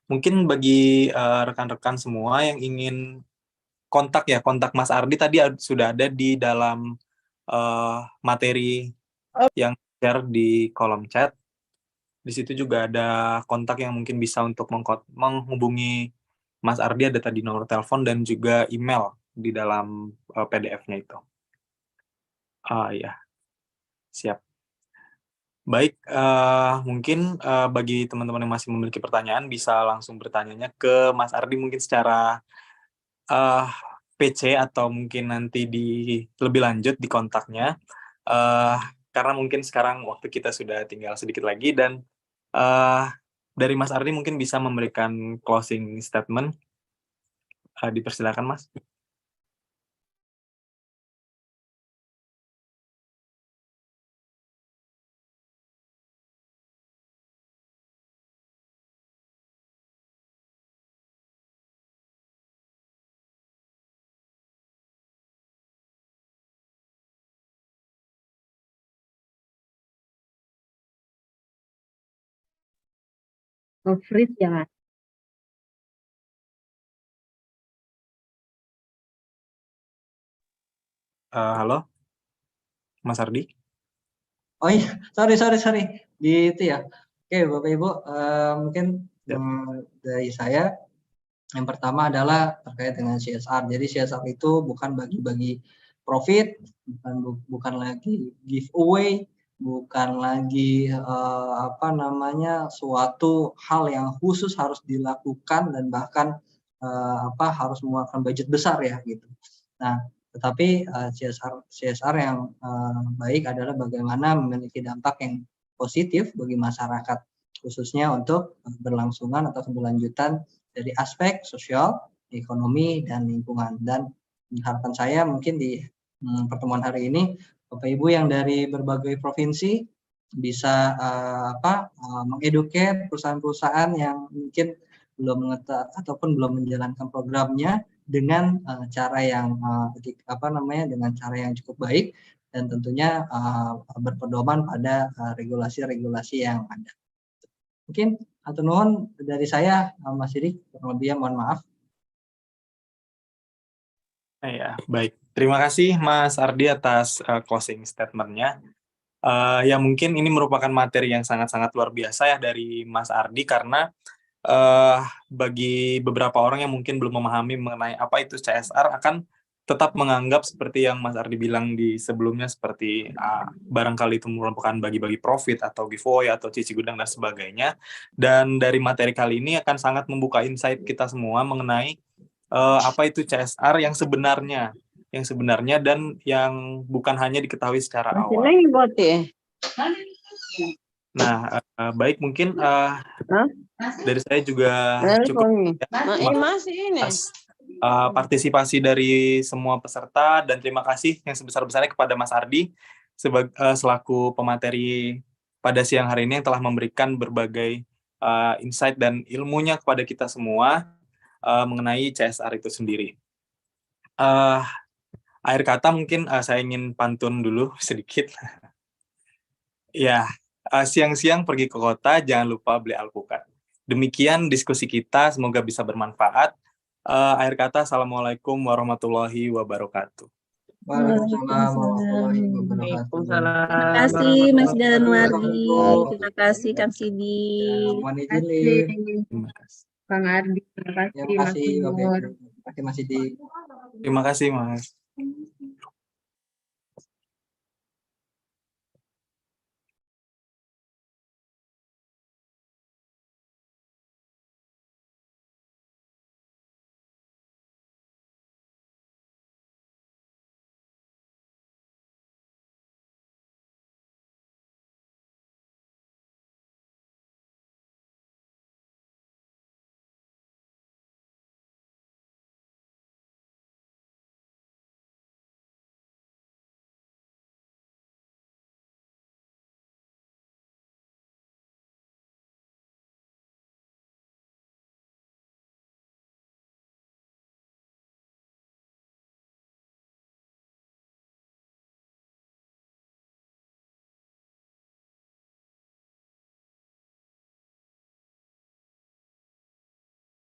Mungkin bagi rekan-rekan semua yang ingin kontak Mas Ardi tadi sudah ada di dalam materi yang share di kolom chat. Di situ juga ada kontak yang mungkin bisa untuk menghubungi Mas Ardi, ada tadi nomor telepon dan juga email di dalam PDF-nya itu. Ya, siap. Baik, mungkin bagi teman-teman yang masih memiliki pertanyaan bisa langsung bertanyanya ke Mas Ardi mungkin secara PC atau mungkin nanti lebih lanjut di kontaknya. Karena mungkin sekarang waktu kita sudah tinggal sedikit lagi dan dari Mas Ardi mungkin bisa memberikan closing statement. Dipersilakan Mas. Freeze ya Mas. Halo, Mas Ardi. Oh iya, sorry. Gitu ya. Oke, Bapak Ibu, mungkin dari saya yang pertama adalah terkait dengan CSR. Jadi CSR itu bukan bagi-bagi profit, bukan lagi giveaway, bukan lagi suatu hal yang khusus harus dilakukan dan bahkan harus mengeluarkan budget besar ya gitu. Nah, tetapi CSR yang baik adalah bagaimana memiliki dampak yang positif bagi masyarakat, khususnya untuk berlangsungan atau keberlanjutan dari aspek sosial, ekonomi, dan lingkungan. Dan harapan saya mungkin di pertemuan hari ini, Bapak Ibu yang dari berbagai provinsi bisa mengeduket perusahaan-perusahaan yang mungkin belum mengetahui ataupun belum menjalankan programnya dengan cara yang dengan cara yang cukup baik dan tentunya berpedoman pada regulasi-regulasi yang ada. Mungkin atur nuhun dari saya, Mas Sidik, kurang lebihnya mohon maaf. Ya, baik. Terima kasih Mas Ardi atas closing statement-nya. Ya mungkin ini merupakan materi yang sangat-sangat luar biasa ya dari Mas Ardi, karena bagi beberapa orang yang mungkin belum memahami mengenai apa itu CSR akan tetap menganggap seperti yang Mas Ardi bilang di sebelumnya, seperti barangkali itu merupakan bagi-bagi profit atau giveaway atau cuci gudang dan sebagainya. Dan dari materi kali ini akan sangat membuka insight kita semua mengenai apa itu CSR yang sebenarnya dan yang bukan hanya diketahui secara awal. Nah, baik, mungkin dari saya juga cukup partisipasi dari semua peserta, dan terima kasih yang sebesar-besarnya kepada Mas Ardi selaku pemateri pada siang hari ini yang telah memberikan berbagai insight dan ilmunya kepada kita semua mengenai CSR itu sendiri. Akhir kata mungkin saya ingin pantun dulu sedikit. Ya, siang-siang pergi ke kota, jangan lupa beli alpukat. Demikian diskusi kita, semoga bisa bermanfaat. Akhir kata, Assalamualaikum warahmatullahi wabarakatuh. Waalaikumsalam warahmatullahi wabarakatuh. Terima kasih Mas Januari. Terima kasih Kang Sidik. Mohon izin. Terima kasih. Kang Ardi, terima kasih. Terima kasih, Mas Nur. Terima kasih Mas Sidik. Terima kasih, Mas.